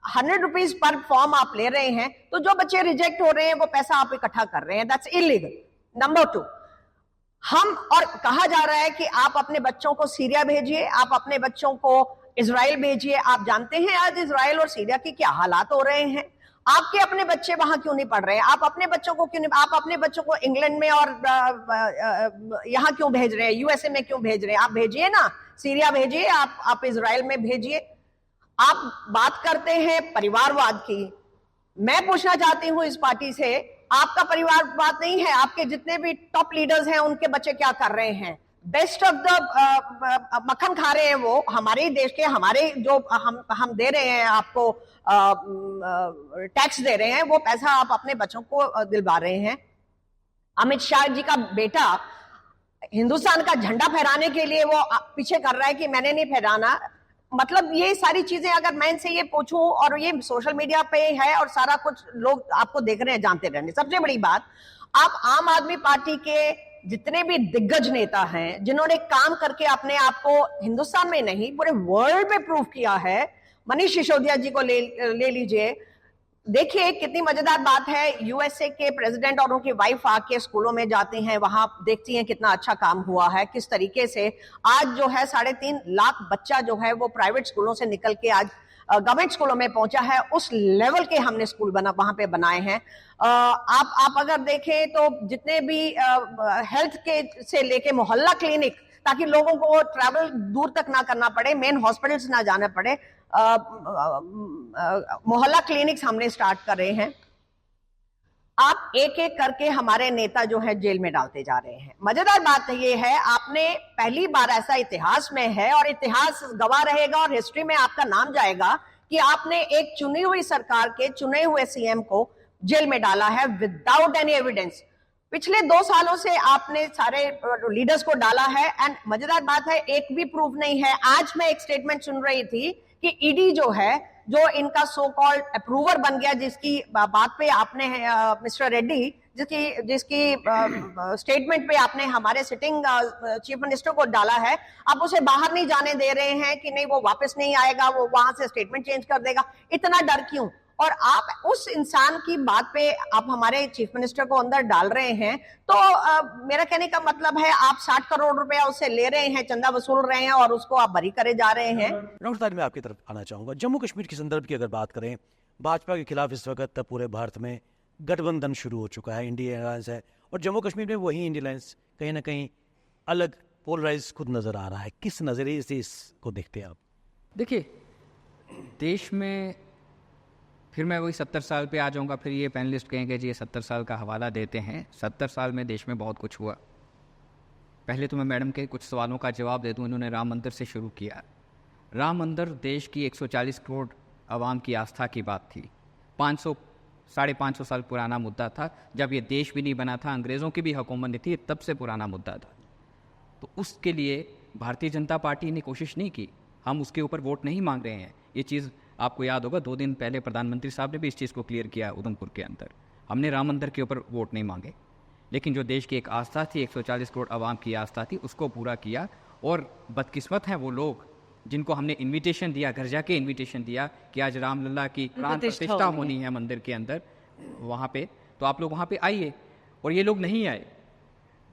100 रुपीज पर फॉर्म आप ले रहे हैं, तो जो बच्चे रिजेक्ट हो रहे हैं वो पैसा आप इकट्ठा कर रहे हैं, दैट्स इलीगल। नंबर 2, हम और कहा जा रहा है कि आप अपने बच्चों को सीरिया भेजिए, आप अपने बच्चों को इजराइल भेजिए। आप जानते हैं आज इजराइल और सीरिया के क्या हालात हो रहे हैं। आपके अपने बच्चे वहां क्यों नहीं पढ़ रहे हैं? आप अपने बच्चों को क्यों नहीं, आप अपने बच्चों को इंग्लैंड में और यहां क्यों भेज रहे हैं, यूएसए में क्यों भेज रहे हैं? आप भेजिए ना, सीरिया भेजिए, आप इजराइल में भेजिए। आप बात करते हैं परिवारवाद की। मैं पूछना चाहती हूं इस पार्टी से, आपका परिवारवाद नहीं है? आपके जितने भी टॉप लीडर्स हैं उनके बच्चे क्या कर रहे हैं? बेस्ट ऑफ द मक्खन खा रहे हैं वो, हमारे ही देश के, हमारे जो हम दे रहे हैं आपको, टैक्स दे रहे हैं, वो पैसा आप अपने बच्चों को दिलवा रहे हैं। अमित शाह जी का बेटा हिंदुस्तान का झंडा फहराने के लिए वो पीछे कर रहा है कि मैंने नहीं फहराना। मतलब ये सारी चीजें अगर मैं इनसे ये पूछूं, और ये सोशल मीडिया पे है और सारा कुछ लोग आपको देख रहे हैं, जानते रहने। सबसे बड़ी बात, आप आम आदमी पार्टी के जितने भी दिग्गज नेता हैं जिन्होंने काम करके अपने आप को हिंदुस्तान में नहीं पूरे वर्ल्ड में प्रूव किया है, मनीष सिसोदिया जी को ले लीजिए। देखिए कितनी मजेदार बात है, यूएसए के प्रेसिडेंट और उनकी वाइफ आके स्कूलों में जाती हैं, वहां देखती हैं कितना अच्छा काम हुआ है, किस तरीके से आज जो है 3.5 लाख बच्चा जो है वो प्राइवेट स्कूलों से निकल के आज गवर्नमेंट स्कूलों में पहुंचा है। उस लेवल के हमने स्कूल वहां पे बनाए हैं। आप अगर देखें तो जितने भी हेल्थ के से लेके मोहल्ला क्लिनिक, ताकि लोगों को ट्रैवल दूर तक ना करना पड़े, मेन हॉस्पिटल्स ना जाना पड़े, मोहल्ला क्लिनिक्स हमने स्टार्ट कर रहे हैं। आप एक एक करके हमारे नेता जो है जेल में डालते जा रहे हैं। मजेदार बात ये है, आपने पहली बार ऐसा इतिहास में है, और इतिहास गवाह रहेगा और हिस्ट्री में आपका नाम जाएगा कि आपने एक चुनी हुई सरकार के चुने हुए सीएम को जेल में डाला है विदाउट एनी एविडेंस। पिछले 2 सालों से आपने सारे लीडर्स को डाला है, एंड मजेदार बात है एक भी प्रूफ नहीं है। आज मैं एक स्टेटमेंट सुन रही थी कि ईडी जो है, जो इनका सो कॉल्ड अप्रूवर बन गया, जिसकी बात पे आपने मिस्टर रेड्डी जिसकी स्टेटमेंट पे आपने हमारे सिटिंग चीफ मिनिस्टर को डाला है, आप उसे बाहर नहीं जाने दे रहे हैं कि नहीं वो वापस नहीं आएगा, वो वहां से स्टेटमेंट चेंज कर देगा। इतना डर क्यों? और आप उस इंसान की बात पे आप हमारे चीफ मिनिस्टर को अंदर डाल रहे हैं। तो मेरा कहने का मतलब है, आप 60 करोड़ रुपया उससे ले रहे हैं, चंदा वसूल रहे हैं, और उसको आप बरी करे जा रहे हैं। डॉक्टर तारिक, मैं आपकी तरफ आना चाहूंगा। जम्मू कश्मीर के संदर्भ की अगर बात करें, भाजपा के खिलाफ इस वक्त पूरे भारत में गठबंधन शुरू हो चुका है, इंडिया अलायंस है, और जम्मू कश्मीर में वही इंडिया अलायंस कहीं ना कहीं अलग पोलराइज खुद नजर आ रहा है। किस नजरिए से इसको देखते हैं आप? देखिए, देश में फिर मैं वही 70 साल पे आ जाऊंगा। फिर ये पैनलिस्ट कहेंगे जी ये 70 साल का हवाला देते हैं। 70 साल में देश में बहुत कुछ हुआ। पहले तो मैं मैडम के कुछ सवालों का जवाब दे दूं। इन्होंने राम मंदिर से शुरू किया। राम मंदिर देश की 140 करोड़ आवाम की आस्था की बात थी। 500-550 साल पुराना मुद्दा था। जब ये देश भी नहीं बना था, अंग्रेज़ों की भी हुकूमत नहीं थी, तब से पुराना मुद्दा था। तो उसके लिए भारतीय जनता पार्टी ने कोशिश नहीं की। हम उसके ऊपर वोट नहीं मांग रहे हैं। ये चीज़ आपको याद होगा, 2 दिन पहले प्रधानमंत्री साहब ने भी इस चीज़ को क्लियर किया उधमपुर के अंदर। हमने राम मंदिर के ऊपर वोट नहीं मांगे, लेकिन जो देश की एक आस्था थी, 140 करोड़ आवाम की आस्था थी, उसको पूरा किया। और बदकिस्मत हैं वो लोग जिनको हमने इनविटेशन दिया, घर जाके इनविटेशन दिया कि आज रामलला की प्राण प्रतिष्ठा होनी है मंदिर के अंदर, वहाँ पे, तो आप लोग वहाँ पे आइए, और ये लोग नहीं आए।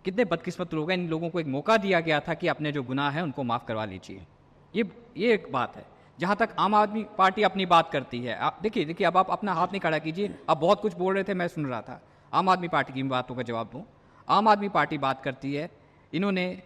कितने बदकिस्मत लोग हैं। इन लोगों को एक मौका दिया गया था कि अपने जो गुनाह हैं उनको माफ़ करवा लीजिए। ये एक बात है। जहाँ तक आम आदमी पार्टी अपनी बात करती है, आप देखिए अब आप अपना हाथ नहीं खड़ा कीजिए। आप बहुत कुछ बोल रहे थे, मैं सुन रहा था। आम आदमी पार्टी की बातों का जवाब दूँ। आम आदमी पार्टी बात करती है, इन्होंने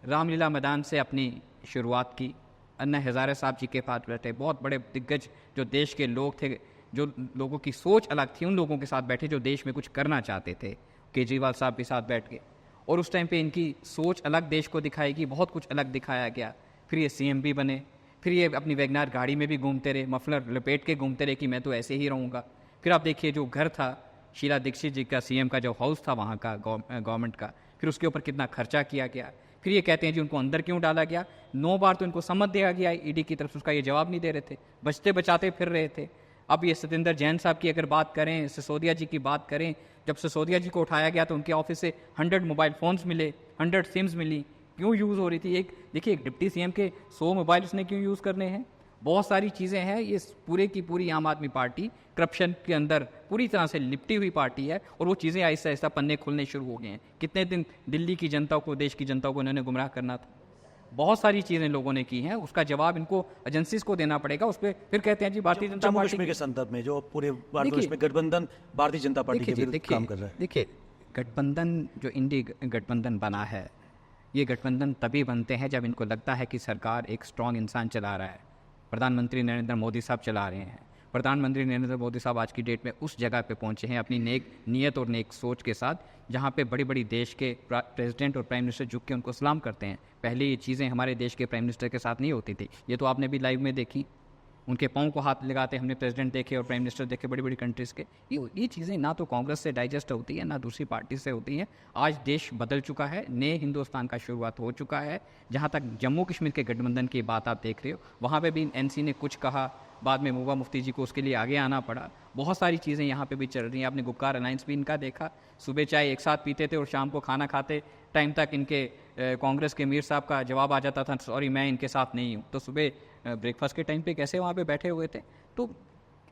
रामलीला मैदान से अपनी शुरुआत की। अन्ना हज़ारे साहब जी के पास बैठे बहुत बड़े दिग्गज जो देश के लोग थे, जो लोगों की सोच अलग थी, उन लोगों के साथ बैठे जो देश में कुछ करना चाहते थे। केजरीवाल साहब के साथ बैठ के, और उस टाइम पे इनकी सोच अलग देश को दिखाएगी, बहुत कुछ अलग दिखाया गया। फिर ये सीएम भी बने, फिर ये अपनी वैगनार गाड़ी में भी घूमते रहे, मफलर लपेट के घूमते रहे कि मैं तो ऐसे ही रहूँगा। फिर आप देखिए जो घर था शीला दीक्षित जी का, सीएम का जो हाउस था वहाँ का गवर्नमेंट का, फिर उसके ऊपर कितना खर्चा किया गया। फिर ये कहते हैं जी उनको अंदर क्यों डाला गया। 9 बार तो इनको समझ दिया गया ईडी की तरफ से, उसका ये जवाब नहीं दे रहे थे, बचते बचाते फिर रहे थे। अब ये सतेंद्र जैन साहब की अगर बात करें, सिसोदिया जी की बात करें, जब सिसोदिया जी को उठाया गया तो उनके ऑफिस से 100 मोबाइल फ़ोन्स मिले, 100 सिम्स मिली। क्यों यूज़ हो रही थी? एक देखिए, एक डिप्टी सीएम के 100 मोबाइल उसने क्यों यूज़ करने हैं? बहुत सारी चीज़ें हैं। ये पूरे की पूरी आम आदमी पार्टी करप्शन के अंदर पूरी तरह से लिपटी हुई पार्टी है और वो चीज़ें ऐसा ऐसा पन्ने खुलने शुरू हो गए हैं। कितने दिन दिल्ली की जनता को, देश की जनता को इन्होंने गुमराह करना था। बहुत सारी चीज़ें लोगों ने की हैं, उसका जवाब इनको एजेंसीज को देना पड़ेगा। उस पर फिर कहते हैं जी भारतीय जनता जम्मू पार्टी कश्मीर के संदर्भ में जो पूरे भारतवर्ष में गठबंधन भारतीय जनता पार्टी के विरुद्ध काम कर रहा है। देखिए, गठबंधन जो इंडिया गठबंधन बना है, ये गठबंधन तभी बनते हैं जब इनको लगता है कि सरकार एक स्ट्रांग इंसान चला रहा है। प्रधानमंत्री नरेंद्र मोदी साहब चला रहे हैं। प्रधानमंत्री नरेंद्र मोदी साहब आज की डेट में उस जगह पे पहुंचे हैं अपनी नेक नीयत और नेक सोच के साथ, जहां पे बड़ी बड़ी देश के प्रेसिडेंट और प्राइम मिनिस्टर झुक के उनको सलाम करते हैं। पहले ये चीज़ें हमारे देश के प्राइम मिनिस्टर के साथ नहीं होती थी। ये तो आपने भी लाइव में देखी, उनके पाँव को हाथ लगाते हमने प्रेसिडेंट देखे और प्राइम मिनिस्टर देखे बड़ी बड़ी कंट्रीज़ के। ये चीज़ें ना तो कांग्रेस से डाइजेस्ट होती है, ना दूसरी पार्टी से होती हैं। आज देश बदल चुका है, नए हिंदुस्तान का शुरुआत हो चुका है। जहाँ तक जम्मू कश्मीर के गठबंधन की बात आप देख रहे हो, वहाँ पे भी एनसी ने कुछ कहा, बाद में महबूबा मुफ्ती जी को उसके लिए आगे आना पड़ा। बहुत सारी चीज़ें यहाँ पे भी चल रही हैं। आपने गुपकार अलायंस भी इनका देखा, सुबह चाय एक साथ पीते थे और शाम को खाना खाते टाइम तक इनके कांग्रेस के मीर साहब का जवाब आ जाता था, सॉरी मैं इनके साथ नहीं हूँ। तो सुबह ब्रेकफास्ट के टाइम पे कैसे वहाँ पे बैठे हुए थे। तो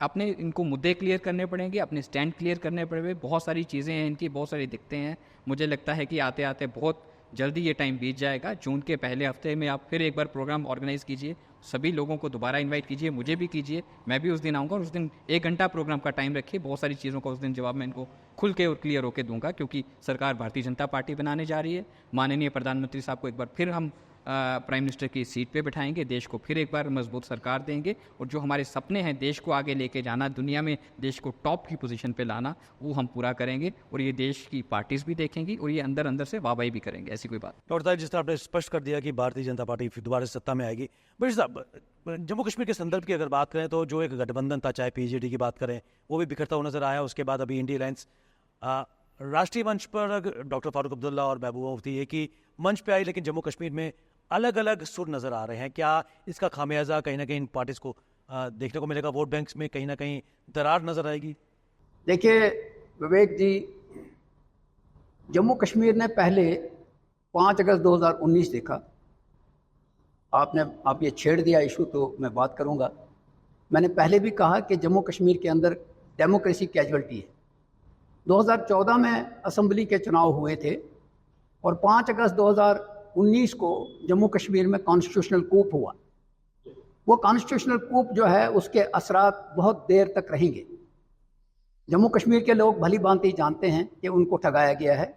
अपने इनको मुद्दे क्लियर करने पड़ेंगे, अपने स्टैंड क्लियर करने पड़ेंगे। बहुत सारी चीज़ें हैं इनकी, बहुत सारी दिक्कतें हैं। मुझे लगता है कि आते आते बहुत जल्दी ये टाइम बीत जाएगा। जून के पहले हफ्ते में आप फिर एक बार प्रोग्राम ऑर्गेनाइज़ कीजिए, सभी लोगों को दोबारा इनवाइट कीजिए, मुझे भी कीजिए, मैं भी उस दिन आऊँगा और उस दिन 1 घंटा प्रोग्राम का टाइम रखिए। बहुत सारी चीज़ों का उस दिन जवाब मैं इनको खुल के और क्लियर होकर दूंगा, क्योंकि सरकार भारतीय जनता पार्टी बनाने जा रही है। माननीय प्रधानमंत्री साहब को एक बार फिर हम प्राइम मिनिस्टर की सीट पे बिठाएंगे, देश को फिर एक बार मजबूत सरकार देंगे और जो हमारे सपने हैं देश को आगे लेके जाना, दुनिया में देश को टॉप की पोजीशन पे लाना, वो हम पूरा करेंगे। और ये देश की पार्टीज भी देखेंगी और ये अंदर अंदर से वाहवाही भी करेंगे। ऐसी कोई बात डॉक्टर साहब, जिस तरह आपने स्पष्ट कर दिया कि भारतीय जनता पार्टी फिर दोबारा सत्ता में आएगी, बट साहब जम्मू कश्मीर के संदर्भ की अगर बात करें तो जो एक गठबंधन था, चाहे पीजेडी की बात करें, वो भी बिखरता हुआ नजर आया। उसके बाद अभी इंडिया अलायंस राष्ट्रीय मंच पर डॉक्टर फारूक अब्दुल्ला और महबूबा मुफ्ती एक ही मंच पे आई, लेकिन जम्मू कश्मीर में अलग अलग सुर नजर आ रहे हैं। क्या इसका खामियाजा कहीं ना कहीं इन पार्टीज को देखने को मिलेगा? वोट बैंक्स में कहीं ना कहीं दरार नजर आएगी? देखिए विवेक जी, जम्मू कश्मीर ने पहले 5 अगस्त 2019 देखा। आप ये छेड़ दिया इशू, तो मैं बात करूंगा। मैंने पहले भी कहा कि जम्मू कश्मीर के अंदर डेमोक्रेसी कैजुअल्टी है। 2014 में असेंबली के चुनाव हुए थे और 5 अगस्त 2019 को जम्मू कश्मीर में कॉन्स्टिट्यूशनल कूप हुआ। वो कॉन्स्टिट्यूशनल कूप जो है उसके असरात बहुत देर तक रहेंगे। जम्मू कश्मीर के लोग भली भांति जानते हैं कि उनको ठगाया गया है,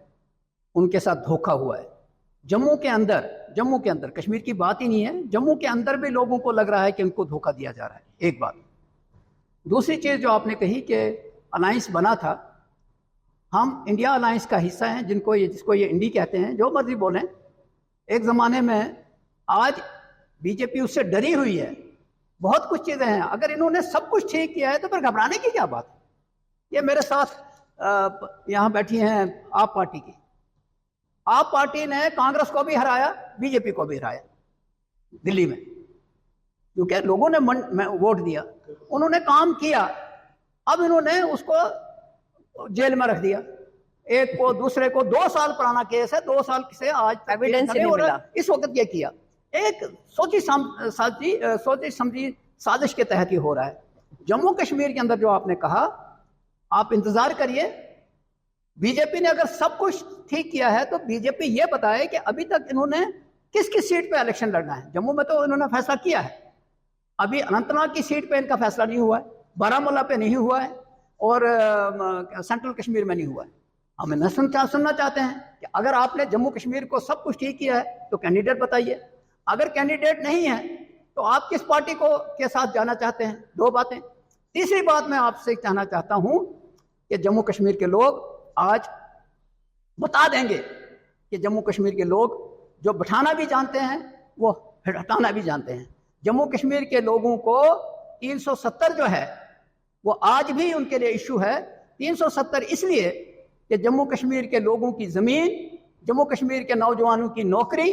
उनके साथ धोखा हुआ है। जम्मू के अंदर कश्मीर की बात ही नहीं है, जम्मू के अंदर भी लोगों को लग रहा है कि उनको धोखा दिया जा रहा है। एक बात। दूसरी चीज़ जो आपने कही कि अलायंस बना था, हम इंडिया अलायंस का हिस्सा हैं, जिसको ये इंडी कहते हैं, जो मर्जी बोलें। एक ज़माने में, आज बीजेपी उससे डरी हुई है। बहुत कुछ चीज़ें हैं, अगर इन्होंने सब कुछ ठीक किया है तो फिर घबराने की क्या बात है। ये मेरे साथ यहाँ बैठी हैं आप पार्टी की। आप पार्टी ने कांग्रेस को भी हराया, बीजेपी को भी हराया दिल्ली में, क्योंकि लोगों ने वोट दिया, उन्होंने काम किया। अब इन्होंने उसको जेल में रख दिया, एक को दूसरे को। 2 साल पुराना केस है, 2 साल से आज एविडेंस नहीं मिला। इस वक्त ये किया, एक सोची समझी साजिश के तहत ही हो रहा है। जम्मू कश्मीर के अंदर जो आपने कहा, आप इंतजार करिए। बीजेपी ने अगर सब कुछ ठीक किया है तो बीजेपी ये बताए कि अभी तक इन्होंने किस किस सीट पे इलेक्शन लड़ना है। जम्मू में तो इन्होंने फैसला किया है, अभी अनंतनाग की सीट पे इनका फैसला नहीं हुआ है, बारामूला पे नहीं हुआ है और सेंट्रल कश्मीर में नहीं हुआ है। हम न सुनना चाहते हैं कि अगर आपने जम्मू कश्मीर को सब कुछ ठीक किया है तो कैंडिडेट बताइए। अगर कैंडिडेट नहीं है तो आप किस पार्टी के साथ जाना चाहते हैं? 2 बातें। तीसरी बात मैं आपसे कहना चाहता हूं कि जम्मू कश्मीर के लोग आज बता देंगे कि जम्मू कश्मीर के लोग जो बिठाना भी जानते हैं वो हटाना भी जानते हैं। जम्मू कश्मीर के लोगों को 370 जो है वो आज भी उनके लिए इशू है। 370 इसलिए कि जम्मू कश्मीर के लोगों की ज़मीन, जम्मू कश्मीर के नौजवानों की नौकरी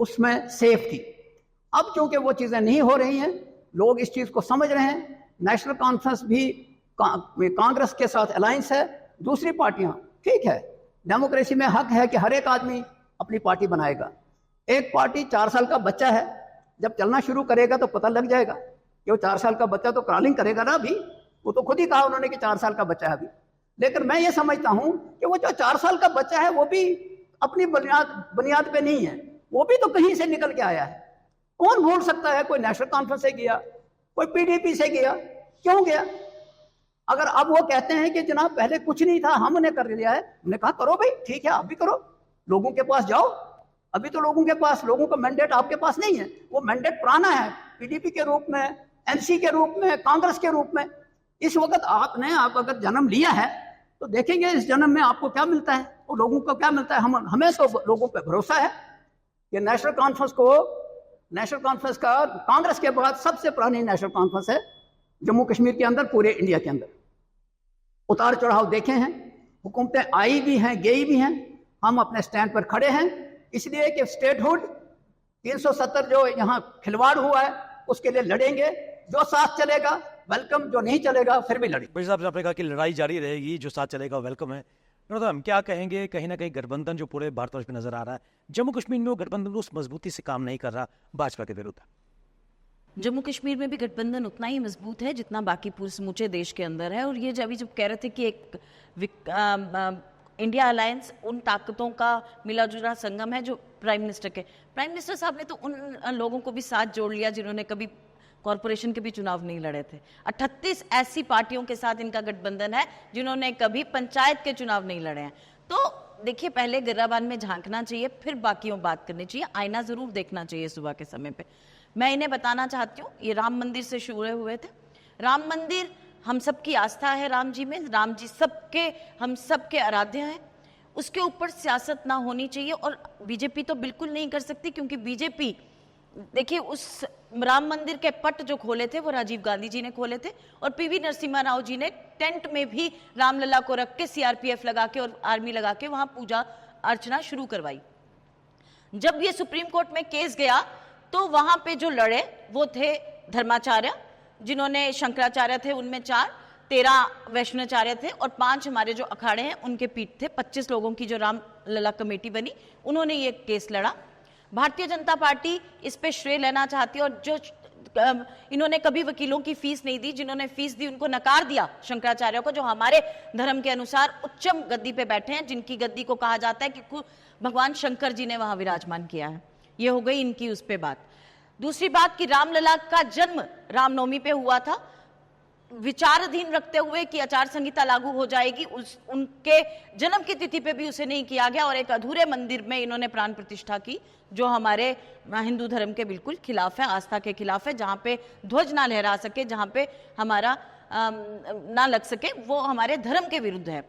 उसमें सेफ थी। अब चूंकि वो चीज़ें नहीं हो रही हैं, लोग इस चीज़ को समझ रहे हैं। नेशनल कॉन्फ्रेंस भी कांग्रेस के साथ अलायंस है, दूसरी पार्टियां, ठीक है, डेमोक्रेसी में हक है कि हर एक आदमी अपनी पार्टी बनाएगा। एक पार्टी 4 साल का बच्चा है, जब चलना शुरू करेगा तो पता लग जाएगा कि वो 4 साल का बच्चा तो क्रॉलिंग करेगा ना अभी, वो तो खुद ही कहा उन्होंने कि 4 साल का बच्चा है अभी। लेकिन मैं ये समझता हूं कि वो जो 4 साल का बच्चा है वो भी अपनी बुनियाद पे नहीं है, वो भी तो कहीं से निकल के आया है। कौन बोल सकता है कोई नेशनल कॉन्फ्रेंस से गया, कोई पीडीपी से गया, क्यों गया? अगर अब वो कहते हैं कि जनाब पहले कुछ नहीं था, हमने कर लिया है, हमने कहा करो भाई, ठीक है आप भी करो, लोगों के पास जाओ। अभी तो लोगों का मैंडेट आपके पास नहीं है, वो मैंडेट पुराना है, पीडीपी के रूप में, एनसी के रूप में, कांग्रेस के रूप में। इस वक्त आप अगर जन्म लिया है तो देखेंगे इस जन्म में आपको क्या मिलता है और लोगों को क्या मिलता है। हमें तो लोगों पर भरोसा है कि नेशनल कॉन्फ्रेंस का कांग्रेस के बाद सबसे पुरानी नेशनल कॉन्फ्रेंस है जम्मू कश्मीर के अंदर, पूरे इंडिया के अंदर। उतार चढ़ाव देखे हैं, हुकूमतें आई भी हैं, गई भी हैं, हम अपने स्टैंड पर खड़े हैं, इसलिए कि स्टेटहुड 370 जो यहाँ खिलवाड़ हुआ है उसके लिए लड़ेंगे। जो साथ चलेगा वेलकम, जो नहीं चलेगा फिर भी लड़ेंगे। भाई साहब आपने कहा कि लड़ाई जारी रहेगी, जो साथ चलेगा वेलकम है। तो हम क्या कहेंगे, कहीं ना कहीं गठबंधन जो पूरे भारतवर्ष में नजर आ रहा है, जम्मू कश्मीर में वो गठबंधन उस मजबूती से काम नहीं कर रहा भाजपा के विरुद्ध। जम्मू कश्मीर में भी गठबंधन उतना ही मजबूत है जितना बाकी पूरे समूचे देश के अंदर है। और ये जब कह रहे थे कि एक इंडिया अलायंस उन ताकतों का मिला जुला संगम है जो प्राइम मिनिस्टर साहब ने तो उन लोगों को भी साथ जोड़ लिया जिन्होंने कभी कॉरपोरेशन के भी चुनाव नहीं लड़े थे। 38 ऐसी पार्टियों के साथ इनका गठबंधन है जिन्होंने कभी पंचायत के चुनाव नहीं लड़े हैं। तो देखिए, पहले गिर्राबान में झांकना चाहिए, फिर बाकियों बात करनी चाहिए, आईना जरूर देखना चाहिए सुबह के समय पे। मैं इन्हें बताना चाहती हूँ, ये राम मंदिर से शुरू हुए थे। राम मंदिर हम सबकी आस्था है, राम जी में, राम जी हम सबके आराध्य हैं, उसके ऊपर सियासत ना होनी चाहिए। और बीजेपी तो बिल्कुल नहीं कर सकती, क्योंकि बीजेपी देखिए उस राम मंदिर के पट जो खोले थे वो राजीव गांधी जी ने खोले थे, और पीवी नरसिम्हा राव जी ने टेंट में भी रामलला को रख के सीआरपीएफ लगा के और आर्मी लगा के वहां पूजा अर्चना शुरू करवाई। जब ये सुप्रीम कोर्ट में केस गया तो वहां पे जो लड़े वो थे धर्माचार्य, जिन्होंने शंकराचार्य थे उनमें 4, 13 वैष्णवाचार्य थे और 5 हमारे जो अखाड़े हैं उनके पीठ थे। 25 लोगों की जो रामलला कमेटी बनी, उन्होंने ये केस लड़ा। भारतीय जनता पार्टी इस पे श्रेय लेना चाहती है, और जो इन्होंने कभी वकीलों की फीस नहीं दी, जिन्होंने फीस दी उनको नकार दिया शंकराचार्य को, जो हमारे धर्म के अनुसार उच्चम गद्दी पे बैठे हैं, जिनकी गद्दी को कहा जाता है कि भगवान शंकर जी ने वहां विराजमान किया है। ये हो गई इनकी उस पे बात। दूसरी बात कि रामलला का जन्म रामनवमी पे हुआ था, विचाराधीन रखते हुए कि आचार संहिता लागू हो जाएगी, उनके जन्म की तिथि पे भी उसे नहीं किया गया, और एक अधूरे मंदिर में इन्होंने प्राण प्रतिष्ठा की, जो हमारे हिंदू धर्म के बिल्कुल खिलाफ है, आस्था के खिलाफ है। जहां पे ध्वज ना लहरा सके, जहां पे हमारा ना लग सके, वो हमारे धर्म के विरुद्ध है।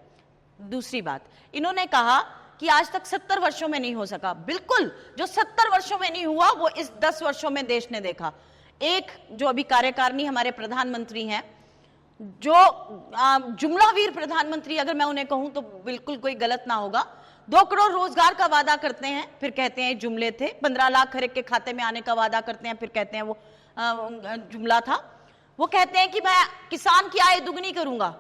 दूसरी बात, इन्होंने कहा कि आज तक 70 वर्षों में नहीं हो सका। बिल्कुल, जो 70 वर्षों में नहीं हुआ वो इस 10 वर्षों में देश ने देखा। एक जो अभी कार्यकारिणी हमारे प्रधानमंत्री हैं, जो जुमलावीर प्रधानमंत्री, अगर मैं उन्हें कहूं तो बिल्कुल कोई गलत ना होगा, 2 करोड़ रोजगार का वादा करते हैं, फिर कहते हैं जुमले थे। 15 लाख हर एक के खाते में आने का वादा करते हैं, फिर कहते हैं वो जुमला था। वो कहते हैं कि मैं किसान की आय दुगनी करूंगा।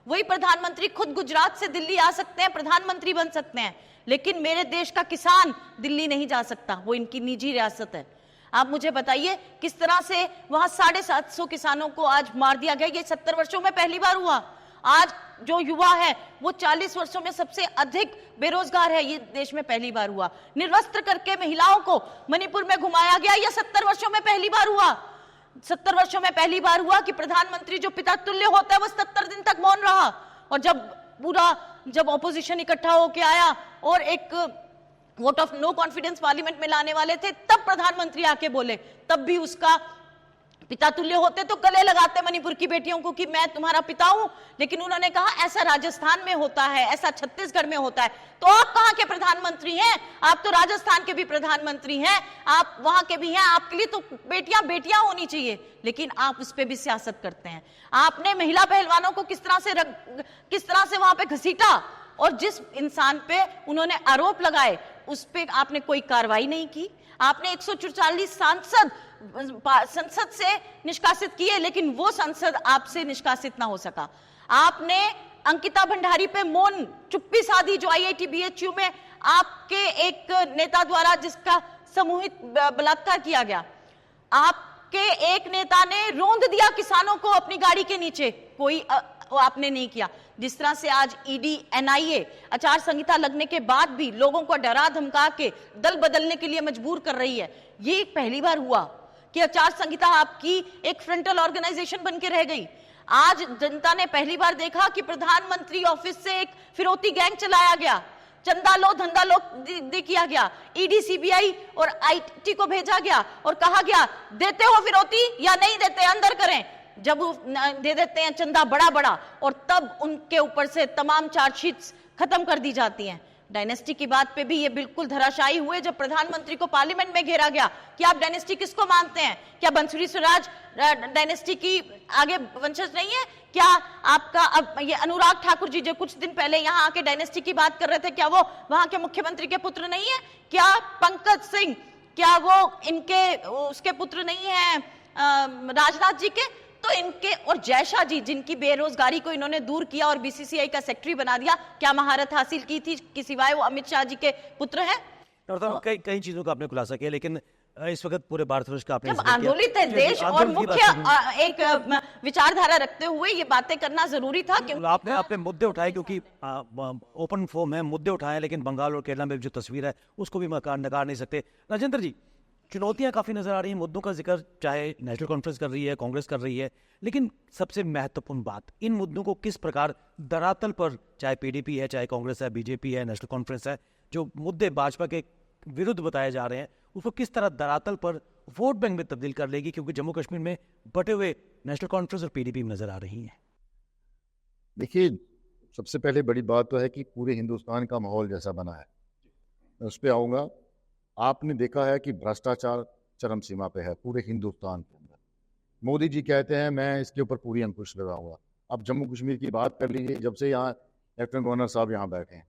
वही प्रधानमंत्री खुद गुजरात से दिल्ली आ सकते हैं, प्रधानमंत्री बन सकते हैं, लेकिन मेरे देश का किसान दिल्ली नहीं जा सकता, वो इनकी निजी रियासत है। आप मुझे बताइए किस तरह से वहां 750 किसानों को आज मार दिया गया। ये 70 वर्षों में पहली बार हुआ। आज जो युवा है वो 40 वर्षों में सबसे अधिक बेरोजगार है, ये देश में पहली बार हुआ। निर्वस्त्र करके महिलाओं को मणिपुर में घुमाया गया, ये 70 वर्षों में पहली बार हुआ। 70 वर्षों में पहली बार हुआ कि प्रधानमंत्री जो पिता तुल्य होता है वो 70 दिन तक मौन रहा, और जब ऑपोजिशन इकट्ठा होके आया और एक vote of no confidence parliament में लाने वाले थे, तब प्रधानमंत्री आके बोले, तब भी उसका पिता तुल्य होते तो गले लगाते मणिपुर की बेटियों को कि मैं तुम्हारा पिता हूं। लेकिन उन्होंने कहा ऐसा राजस्थान में होता है, ऐसा छत्तीसगढ़ में होता है। तो आप कहां के प्रधानमंत्री हैं? आप तो राजस्थान के भी प्रधानमंत्री हैं, आप वहां के भी हैं। आपके लिए तो बेटियां बेटियां होनी चाहिए, लेकिन आप उस पर भी सियासत करते हैं। आपने महिला पहलवानों को किस तरह से वहां पे घसीटा, और जिस इंसान पे उन्होंने आरोप लगाए उस पे आपने कोई कार्रवाई नहीं की। आपने 144 सांसद संसद से निष्कासित किए, लेकिन वो संसद आपसे निष्कासित ना हो सका। आपने अंकिता भंडारी पे मौन चुप्पी साधी, जो IIT BHU में आपके एक नेता द्वारा जिसका समूहित बलात्कार किया गया। आपके एक नेता ने रौंद दिया किसानों को अपनी गाड़ी के नीचे, कोई वो आपने नहीं किया। जिस तरह से आज ईडी, एनआईए आचार संहिता लगने के बाद भी लोगों को डरा धमका के दल बदलने के लिए मजबूर कर रही है, ये पहली बार हुआ कि आचार संहिता आपकी एक फ्रंटल ऑर्गेनाइजेशन बन के रह गई। आज जनता ने पहली बार देखा कि प्रधानमंत्री ऑफिस से एक फिरौती गैंग चलाया गया, चंदा लो धंधा लो किया गया, ईडी, सीबीआई और आईटी को भेजा गया और कहा गया देते हो फिरौती या नहीं देते, अंदर करें। जब वो दे देते हैं चंदा बड़ा बड़ा, और तब उनके ऊपर से तमाम चार्जशीट्स खत्म कर दी जाती हैं। डायनेस्टी की बात पे भी ये बिल्कुल धराशायी हुए जब प्रधानमंत्री को पार्लियामेंट में घेरा गया कि आप डायनेस्टी किसको मानते हैं, क्या बंसुरी स्वराज डायनेस्टी की आगे वंशज नहीं है, क्या आपका अब ये अनुराग ठाकुर जी जो कुछ दिन पहले यहाँ आके डायनेस्टी की बात कर रहे थे, क्या वो वहां के मुख्यमंत्री के पुत्र नहीं है, क्या पंकज सिंह क्या वो इनके उसके पुत्र नहीं है राजनाथ जी के। तो इनके और जयशाह जी जिनकी बेरोजगारी को इन्होंने दूर किया और बीसीसीआई का सेक्रेटरी बना दिया, क्या महारत हासिल की थी कि सिवाय वो अमित शाह जी के पुत्र हैं। कई चीजों का आपने खुलासा किया, लेकिन इस वक्त पूरे भारतवर्ष का आपने जब आंदोलित है देश और मुख्य एक विचारधारा रखते हुए ये बातें करना जरूरी था। क्योंकि आपने मुद्दे उठाए, क्योंकि ओपन फोरम है, मुद्दे उठाए, लेकिन बंगाल और केरला में जो तस्वीर है उसको भी नकार नहीं सकते। राजेंद्र जी, चुनौतियां काफी नजर आ रही हैं, मुद्दों का जिक्र चाहे नेशनल कॉन्फ्रेंस कर रही है, कांग्रेस कर रही है, लेकिन सबसे महत्वपूर्ण बात, इन मुद्दों को किस प्रकार धरातल पर, चाहे पीडीपी है, चाहे कांग्रेस है, बीजेपी है, नेशनल कॉन्फ्रेंस है, जो मुद्दे भाजपा के विरुद्ध बताए जा रहे हैं उसको किस तरह धरातल पर वोट बैंक में तब्दील कर लेगी, क्योंकि जम्मू कश्मीर में बटे हुए नेशनल कॉन्फ्रेंस और पीडीपी नजर आ रही हैं। देखिए, सबसे पहले बड़ी बात तो है कि पूरे हिंदुस्तान का माहौल जैसा बना है, मैं उस पर आऊँगा। आपने देखा है कि भ्रष्टाचार चरम सीमा पे है पूरे हिंदुस्तान के अंदर। मोदी जी कहते हैं मैं इसके ऊपर पूरी अंकुश लगाऊंगा। अब जम्मू कश्मीर की बात कर लीजिए, जब से यहाँ लेफ्टिनेंट गवर्नर साहब यहाँ बैठे हैं,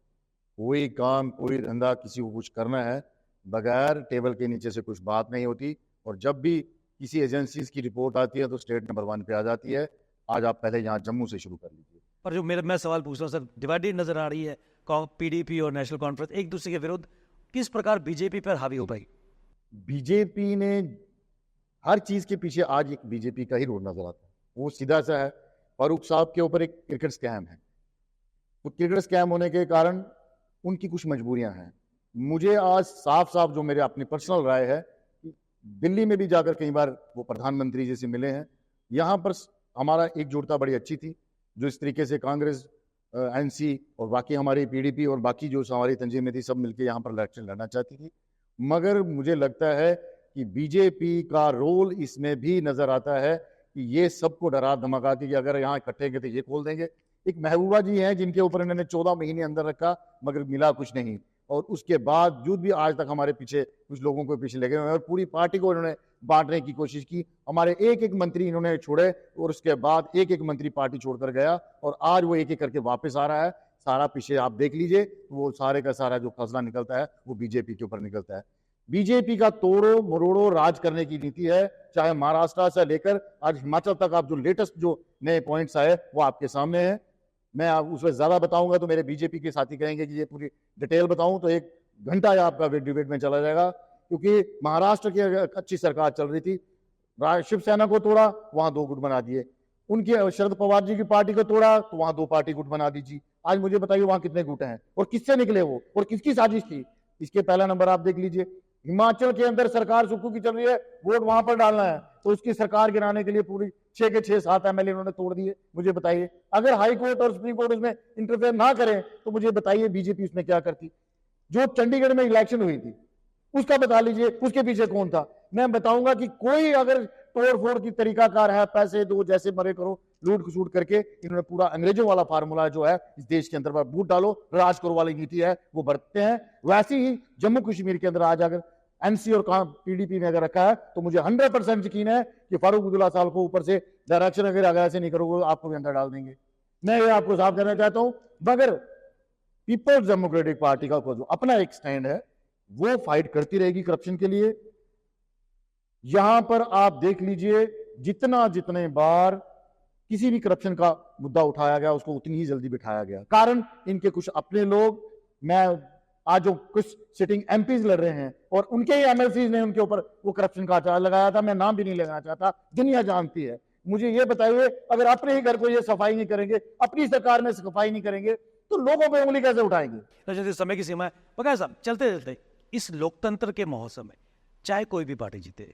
कोई काम कोई धंधा किसी को कुछ करना है बगैर टेबल के नीचे से कुछ बात नहीं होती, और जब भी किसी एजेंसीज की रिपोर्ट आती है तो स्टेट नंबर 1 पे आ जाती है। आज आप पहले यहाँ जम्मू से शुरू कर लीजिए। पर जो मैं सवाल पूछ रहा हूँ सर, डिवाइडेड नजर आ रही है पीडीपी और नेशनल कॉन्फ्रेंस एक दूसरे के विरुद्ध, किस प्रकार बीजेपी पर हावी हो पाई। बीजेपी ने हर चीज के पीछे आज एक बीजेपी का ही रोड नजर आता है, वो सीधा सा है। फारूक साहब के ऊपर एक क्रिकेट स्कैम है, वो क्रिकेट स्कैम होने के कारण उनकी कुछ मजबूरियां हैं। मुझे आज साफ साफ जो मेरे अपनी पर्सनल राय है, दिल्ली में भी जाकर कई बार वो प्रधानमंत्री जी से मिले हैं, यहाँ पर हमारा एकजुटता बड़ी अच्छी थी, जो इस तरीके से कांग्रेस, एनसी और बाकी हमारी पीडीपी और बाकी जो हमारी तंजीमें थी सब मिलकर यहाँ पर इलेक्शन लड़ना चाहती थी। मगर मुझे लगता है कि बीजेपी का रोल इसमें भी नजर आता है कि ये सबको डरा धमका के कि अगर यहाँ इकट्ठे तो ये खोल देंगे। एक महबूबा जी हैं जिनके ऊपर इन्होंने 14 महीने अंदर रखा मगर मिला कुछ नहीं, और उसके बावजूद भी आज तक हमारे पीछे कुछ लोगों को पीछे लगे हुए हैं और पूरी पार्टी को इन्होंने बांटने की कोशिश की। हमारे एक एक मंत्री इन्होंने छोड़े और उसके बाद एक एक मंत्री पार्टी छोड़कर गया, और आज वो एक एक करके वापस आ रहा है। सारा पीछे आप देख लीजिए, वो सारे का सारा जो खजना निकलता है वो बीजेपी के ऊपर निकलता है। बीजेपी का तोड़ो मरोड़ो राज करने की नीति है, चाहे महाराष्ट्र से लेकर आज हिमाचल तक। आप जो लेटेस्ट जो नए पॉइंट्स आए वो आपके सामने है। मैं उसमें ज्यादा बताऊंगा तो मेरे बीजेपी के साथी कहेंगे कि ये पूरी डिटेल बताऊं तो 1 घंटा आपका डिबेट में चला जाएगा, क्योंकि महाराष्ट्र की अच्छी सरकार चल रही थी, शिवसेना को तोड़ा, वहां 2 गुट बना दिए। उनके शरद पवार जी की पार्टी को तोड़ा तो वहां 2 पार्टी गुट बना दीजिए। आज मुझे बताइए वहां कितने गुट हैं और किससे निकले वो और किसकी साजिश थी। इसके पहला नंबर आप देख लीजिए, हिमाचल के अंदर सरकार सुक्खू की चल रही है, वोट वहां पर डालना है तो उसकी सरकार गिराने के लिए पूरी 6 के 6-7 एमएलए उन्होंने तोड़ दिए। मुझे बताइए, अगर हाई कोर्ट और सुप्रीम कोर्ट उसमें इंटरफेयर ना करें तो मुझे बताइए बीजेपी उसमें क्या करती। जो चंडीगढ़ में इलेक्शन हुई थी उसका बता लीजिए, उसके पीछे कौन था। मैं बताऊंगा कि कोई अगर तोड़ फोड़ की तरीकाकार है, पैसे दो जैसे मरे करो, लूट खसूट करके इन्होंने पूरा अंग्रेजों वाला फार्मूला जो है इस देश के अंदर वोट डालो राज करो वाली नीति है वो बरतते हैं। वैसे ही जम्मू कश्मीर के अंदर आज अगर एनसी और पीडीपी ने अगर रखा है तो मुझे 100% यकीन है कि फारूक अब्दुल्ला साहब को ऊपर से डायरेक्शन अगर ऐसे नहीं करोगे आपको भी अंदर डाल देंगे। मैं ये आपको साफ करना चाहता हूं, मगर पीपल्स डेमोक्रेटिक पार्टी का जो अपना एक स्टैंड है वो फाइट करती रहेगी करप्शन के लिए। यहां पर आप देख लीजिए, जितने बार किसी भी करप्शन का मुद्दा उठाया गया उसको उतनी ही जल्दी बिठाया गया, कारण इनके कुछ अपने लोग। मैं आज जो कुछ सिटिंग एमपीज लड़ रहे हैं और उनके ही एमएलसी ने उनके ऊपर वो करप्शन का आचार लगाया था, मैं नाम भी नहीं लगाना चाहता, दुनिया जानती है। मुझे ये बताइए, अगर अपने ही घर को ये सफाई नहीं करेंगे, अपनी सरकार में सफाई नहीं करेंगे, तो लोगों पे उंगली कैसे उठाएंगे? तो जैसे समय की सीमा है, बकाया साहब चलते चलते इस लोकतंत्र के महोत्सव में चाहे कोई भी पार्टी जीते,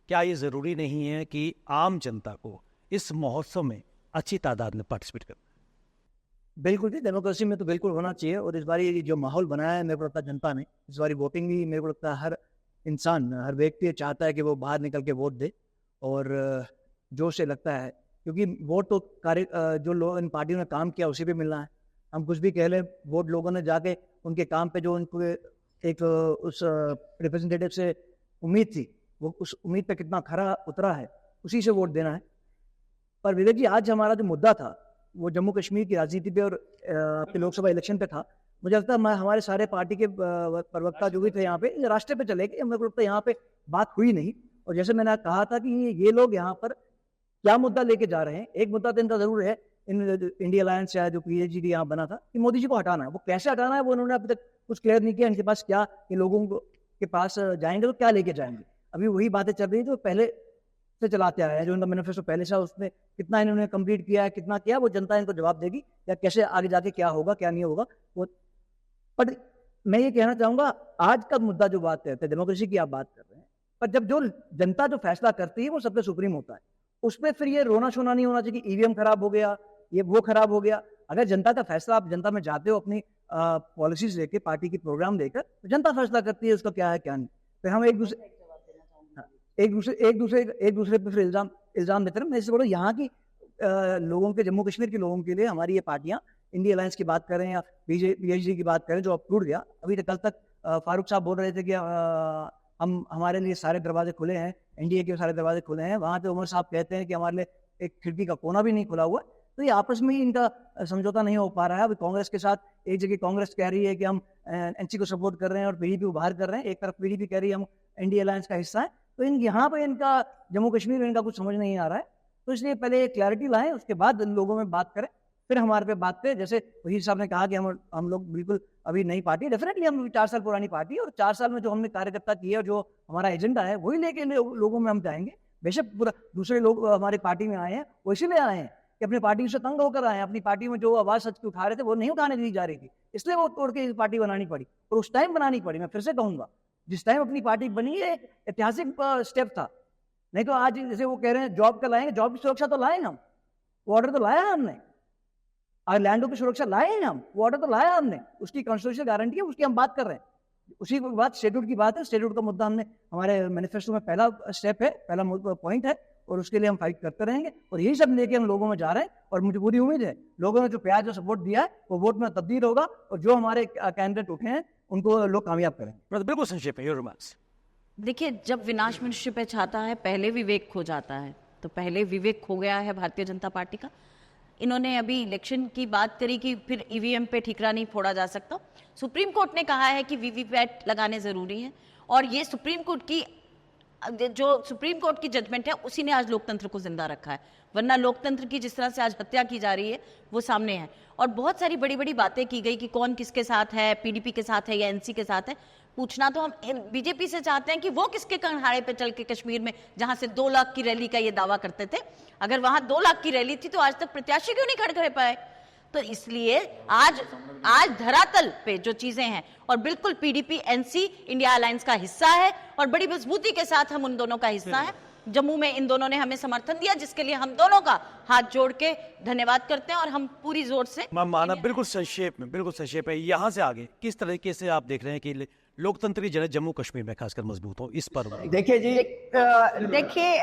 क्या ये जरूरी नहीं है कि आम जनता को इस महोत्सव में अच्छी तादाद में पार्टिसिपेट करना? बिल्कुल जी, डेमोक्रेसी में तो बिल्कुल होना चाहिए। और इस बारी जो माहौल बनाया है, मेरे को लगता है जनता ने, इस बारी वोटिंग भी मेरे को लगता है हर इंसान, हर व्यक्ति चाहता है कि वो बाहर निकल के वोट दे, और जोश से लगता है, क्योंकि वोट तो जो लोग इन पार्टियों ने काम किया उसी पे मिलना है। हम कुछ भी कह लें, वोट लोगों ने जाके उनके काम पे जो उनको एक उस रिप्रेजेंटेटिव से उम्मीद थी, वो उस उम्मीद पे कितना खरा उतरा है, उसी से वोट देना है। पर विवेक जी, आज हमारा जो मुद्दा था वो जम्मू कश्मीर की राजनीति पे और आपके लोकसभा इलेक्शन पे था। मुझे लगता है हमारे सारे पार्टी के प्रवक्ता जो भी थे यहाँ पे रास्ते पे चले गए, मेरे को लगता है यहाँ पे बात हुई नहीं। और जैसे मैंने कहा था कि ये लोग यहाँ पर क्या मुद्दा लेके जा रहे हैं, एक मुद्दा तो इनका जरूर है, इंडिया अलायंस या जो PhD यहाँ बना था, कि मोदी जी को हटाना है। वो कैसे हटाना है वो उन्होंने अभी तक कुछ क्लियर नहीं किया। इनके पास क्या, ये लोगों के पास जाएंगे तो क्या लेके जाएंगे, अभी वही बातें चल रही है जो पहले से चलाते आए हैं। जो इनका मैनिफेस्टो पहले से, उसमें कितना इन्होंने कंप्लीट किया है, कितना किया, वो जनता इनको जवाब देगी, या कैसे आगे जाके क्या होगा क्या नहीं होगा वो। पर मैं ये कहना चाहूंगा, आज का मुद्दा जो बात करते हैं, डेमोक्रेसी की आप बात कर रहे हैं, पर जब जो जनता जो फैसला करती है वो सबसे सुप्रीम होता है, उसमें फिर ये रोना शोना नहीं होना चाहिए कि ईवीएम खराब हो गया, ये वो खराब हो गया। अगर जनता का फैसला, आप जनता में जाते हो अपनी पॉलिसीज लेके, पार्टी की प्रोग्राम लेकर, तो जनता फैसला करती है उसका क्या है क्या नहीं। फिर हम एक दूसरे पे फिर इल्जाम देते हैं। मैं इससे बोलो, यहाँ की लोगों के, जम्मू कश्मीर के लोगों के लिए हमारी ये पार्टियां, इंडिया अलायंस की बात करें या PhD की बात करें, जो अब टूट गया, अभी तक कल तक फारूक साहब बोल रहे थे कि हमारे लिए सारे दरवाजे खुले हैं, NDA के सारे दरवाजे खुले हैं, वहाँ पे उमर साहब कहते हैं कि हमारे लिए एक खिड़की का कोना भी नहीं खुला हुआ। तो ये आपस में ही इनका समझौता नहीं हो पा रहा है। अभी कांग्रेस के साथ एक जगह कांग्रेस कह रही है कि हम NC को सपोर्ट कर रहे हैं और PDP को बाहर कर रहे हैं, एक तरफ PDP कह रही है हम इंडिया अलायंस का हिस्सा है। तो यहाँ पे इनका जम्मू कश्मीर में इनका कुछ समझ नहीं आ रहा है। तो इसलिए पहले क्लैरिटी लाएं, उसके बाद लोगों में बात करें, फिर हमारे पे बात करें। जैसे वही साहब ने कहा कि हम लोग बिल्कुल अभी नई पार्टी, डेफिनेटली हम 4 साल पुरानी पार्टी है, और 4 साल में जो हमने कार्यकर्ता किए और जो हमारा एजेंडा है वही लेके लोगों में हम जाएंगे। बेशक पूरा दूसरे लोग हमारी पार्टी में आए हैं, वो इसीलिए आए हैं कि अपनी पार्टी से तंग होकर आए हैं। अपनी पार्टी में जो आवाज सच की उठा रहे थे वो नहीं उठाने दी जा रही थी, इसलिए वो तोड़ के पार्टी बनानी पड़ी, और उस टाइम बनानी पड़ी। मैं फिर से कहूंगा, जिस टाइम अपनी पार्टी बनी है, ऐतिहासिक स्टेप था। नहीं तो आज जैसे वो कह रहे हैं जॉब का लाएंगे, जॉब की सुरक्षा तो लाए हम, वो ऑर्डर तो लाया हमने। आज लैंडों की सुरक्षा लाए हैं हम, वो ऑर्डर तो लाया हमने, उसकी कॉन्स्टिट्यूशनल गारंटी है, उसकी हम बात कर रहे हैं। उसी बात स्टेट्यूट की बात है, स्टेट्यूट का मुद्दा हमने हमारे मैनिफेस्टो में पहला स्टेप है, पहला पॉइंट है, और उसके लिए हम फाइट करते रहेंगे। और यही सब लेके हम लोगों में जा रहे हैं, और मुझे पूरी उम्मीद है लोगों ने जो प्यार, जो सपोर्ट दिया है, वो वोट में तब्दील होगा, और जो हमारे कैंडिडेट उठे हैं उनको लोग कामयाब करेंगे। बिल्कुल संक्षेप में योर रिमार्क्स। देखिए, जब विनाश मनुष्य पे छाता है, पहले विवेक खो जाता है। तो पहले विवेक खो गया है भारतीय जनता पार्टी का। इन्होंने अभी इलेक्शन की बात करी कि फिर ईवीएम पे ठीकरा नहीं फोड़ा जा सकता। सुप्रीम कोर्ट ने कहा है कि वीवीपैट लगाने जरूरी है, और ये सुप्रीम कोर्ट की जजमेंट है, उसी ने आज लोकतंत्र को जिंदा रखा है। वरना लोकतंत्र की जिस तरह से आज हत्या की जा रही है वो सामने है। और बहुत सारी बड़ी बड़ी बातें की गई कि कौन किसके साथ है, PDP के साथ है या NC के साथ है। पूछना तो हम बीजेपी से चाहते हैं कि वो किसके कंहाड़े पे चल के कश्मीर में, जहां से 2 लाख की रैली का ये दावा करते थे, अगर वहां 2 लाख की रैली थी तो आज तक प्रत्याशी क्यों नहीं खड़े पाए? तो इसलिए आज धरातल पे जो चीजें हैं, और बिल्कुल PDP NC इंडिया अलायंस का हिस्सा है, और बड़ी मजबूती के साथ हम उन दोनों का हिस्सा है। जम्मू में इन दोनों ने हमें समर्थन दिया, जिसके लिए हम दोनों का हाथ जोड़ के धन्यवाद करते हैं, और हम पूरी जोर से माना बिल्कुल संक्षेप में यहाँ से आगे किस तरीके से आप देख रहे हैं कि लोकतंत्र की जड़ें जम्मू कश्मीर में खासकर मजबूत हो इस पर? देखिए जी, देखिए,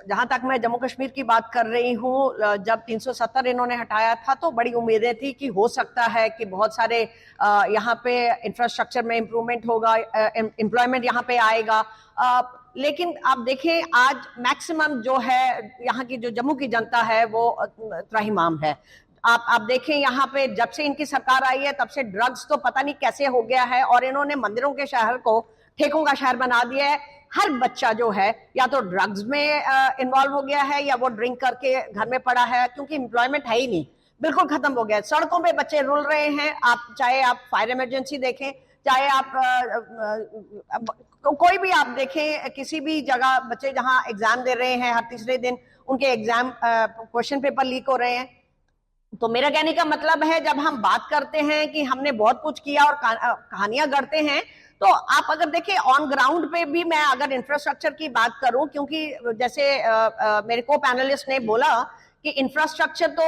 जहां तक मैं जम्मू कश्मीर की बात कर रही हूँ, जब 370 इन्होंने हटाया था तो बड़ी उम्मीदें थी कि हो सकता है कि बहुत सारे यहाँ पे इंफ्रास्ट्रक्चर में इम्प्रूवमेंट होगा, एम्प्लॉयमेंट यहाँ पे आएगा। लेकिन आप देखें, आज मैक्सिमम जो है यहाँ की जो जम्मू की जनता है वो त्राहिमाम है। आप देखें, यहाँ पे जब से इनकी सरकार आई है तब से ड्रग्स तो पता नहीं कैसे हो गया है, और इन्होंने मंदिरों के शहर को ठेकों का शहर बना दिया है। हर बच्चा जो है या तो ड्रग्स में इन्वॉल्व हो गया है, या वो ड्रिंक करके घर में पड़ा है, क्योंकि एम्प्लॉयमेंट है ही नहीं। बिल्कुल खत्म हो गया है। सड़कों पे बच्चे रुल रहे हैं, चाहे आप फायर इमरजेंसी देखें, चाहे आप कोई भी आप देखें, किसी भी जगह बच्चे जहां एग्जाम दे रहे हैं, हर तीसरे दिन उनके एग्जाम क्वेश्चन पेपर लीक हो रहे हैं। तो मेरा कहने का मतलब है, जब हम बात करते हैं कि हमने बहुत कुछ किया और कहानियां गढ़ते हैं, तो आप अगर देखें ऑन ग्राउंड पे भी, मैं अगर इंफ्रास्ट्रक्चर की बात करूं, क्योंकि जैसे मेरे को पैनलिस्ट ने बोला कि इंफ्रास्ट्रक्चर तो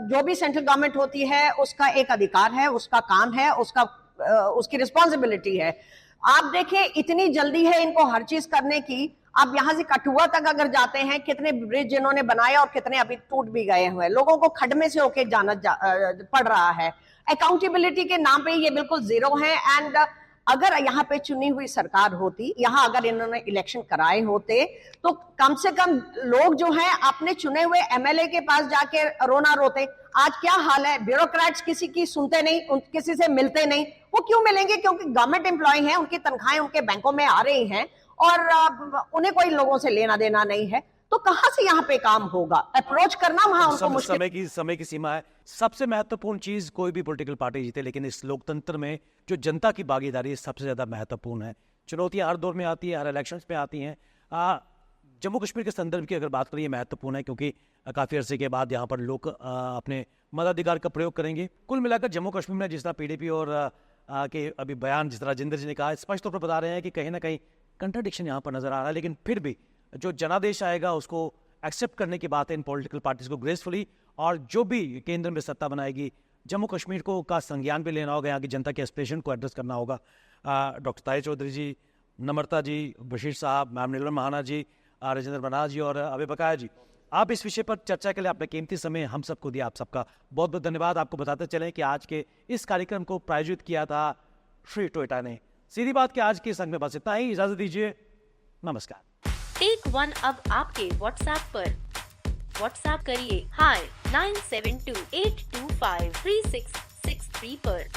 जो भी सेंट्रल गवर्नमेंट होती है उसका एक अधिकार है, उसका काम है, उसकी रिस्पॉन्सिबिलिटी है। आप देखें इतनी जल्दी है इनको हर चीज करने की। आप यहां से कठुआ तक अगर जाते हैं, कितने ब्रिज इन्होंने बनाए और कितने अभी टूट भी गए हुए, लोगों को खड्ड में से होके जाना पड़ रहा है। अकाउंटेबिलिटी के नाम पे ये बिल्कुल जीरो है। एंड अगर यहाँ पे चुनी हुई सरकार होती, यहाँ अगर इन्होंने इलेक्शन कराए होते, तो कम से कम लोग जो हैं अपने चुने हुए एमएलए के पास जाके रोना रोते। आज क्या हाल है, ब्यूरोक्रेट्स किसी की सुनते नहीं, किसी से मिलते नहीं। वो क्यों मिलेंगे? क्योंकि गवर्नमेंट एम्प्लॉय हैं, उनकी तनख्वाहें उनके बैंकों में आ रही हैं और उन्हें कोई लोगों से लेना देना नहीं है। तो कहां से यहाँ पे काम होगा? अप्रोच करना वहां उनको मुश्किल। समय की सीमा है। सबसे महत्वपूर्ण चीज, कोई भी पॉलिटिकल पार्टी जीते, लेकिन इस लोकतंत्र में जो जनता की भागीदारी सबसे ज्यादा महत्वपूर्ण है। चुनौतियां हर दौर में आती है, हर इलेक्शंस में आती हैं। जम्मू कश्मीर के संदर्भ की अगर बात करें, महत्वपूर्ण है क्योंकि काफी अरसे के बाद यहाँ पर लोग अपने मताधिकार का प्रयोग करेंगे। कुल मिलाकर जम्मू कश्मीर में जिस तरह पीडीपी और के अभी बयान, जिस तरह राजेंद्र जी ने कहा, स्पष्ट तौर पर बता रहे हैं कि कहीं ना कहीं कंट्राडिक्शन यहाँ पर नजर आ रहा है। लेकिन फिर भी जो जनादेश आएगा उसको एक्सेप्ट करने की बात है इन पॉलिटिकल पार्टीज को ग्रेसफुली, और जो भी केंद्र में सत्ता बनाएगी, जम्मू कश्मीर को का संज्ञान भी लेना होगा, यहाँ की जनता के एस्पिरेशन को एड्रेस करना होगा। डॉक्टर ताहिर चौधरी जी, नम्रता जी, बशीर साहब, मैम नीलम महाना जी, राजेंद्र बनास जी और अभी बकाया जी, आप इस विषय पर चर्चा के लिए अपने कीमती समय हम सबको दिया। आप सबका बहुत बहुत धन्यवाद। आपको बताते चलें कि आज के इस कार्यक्रम को प्रायोजित किया था श्री टोयोटा ने। सीधी बात के आज के संग में बस इतना ही। इजाजत दीजिए, नमस्कार। टेक वन अब आपके व्हाट्सएप पर। व्हाट्सएप करिए हाय 9728253663 पर।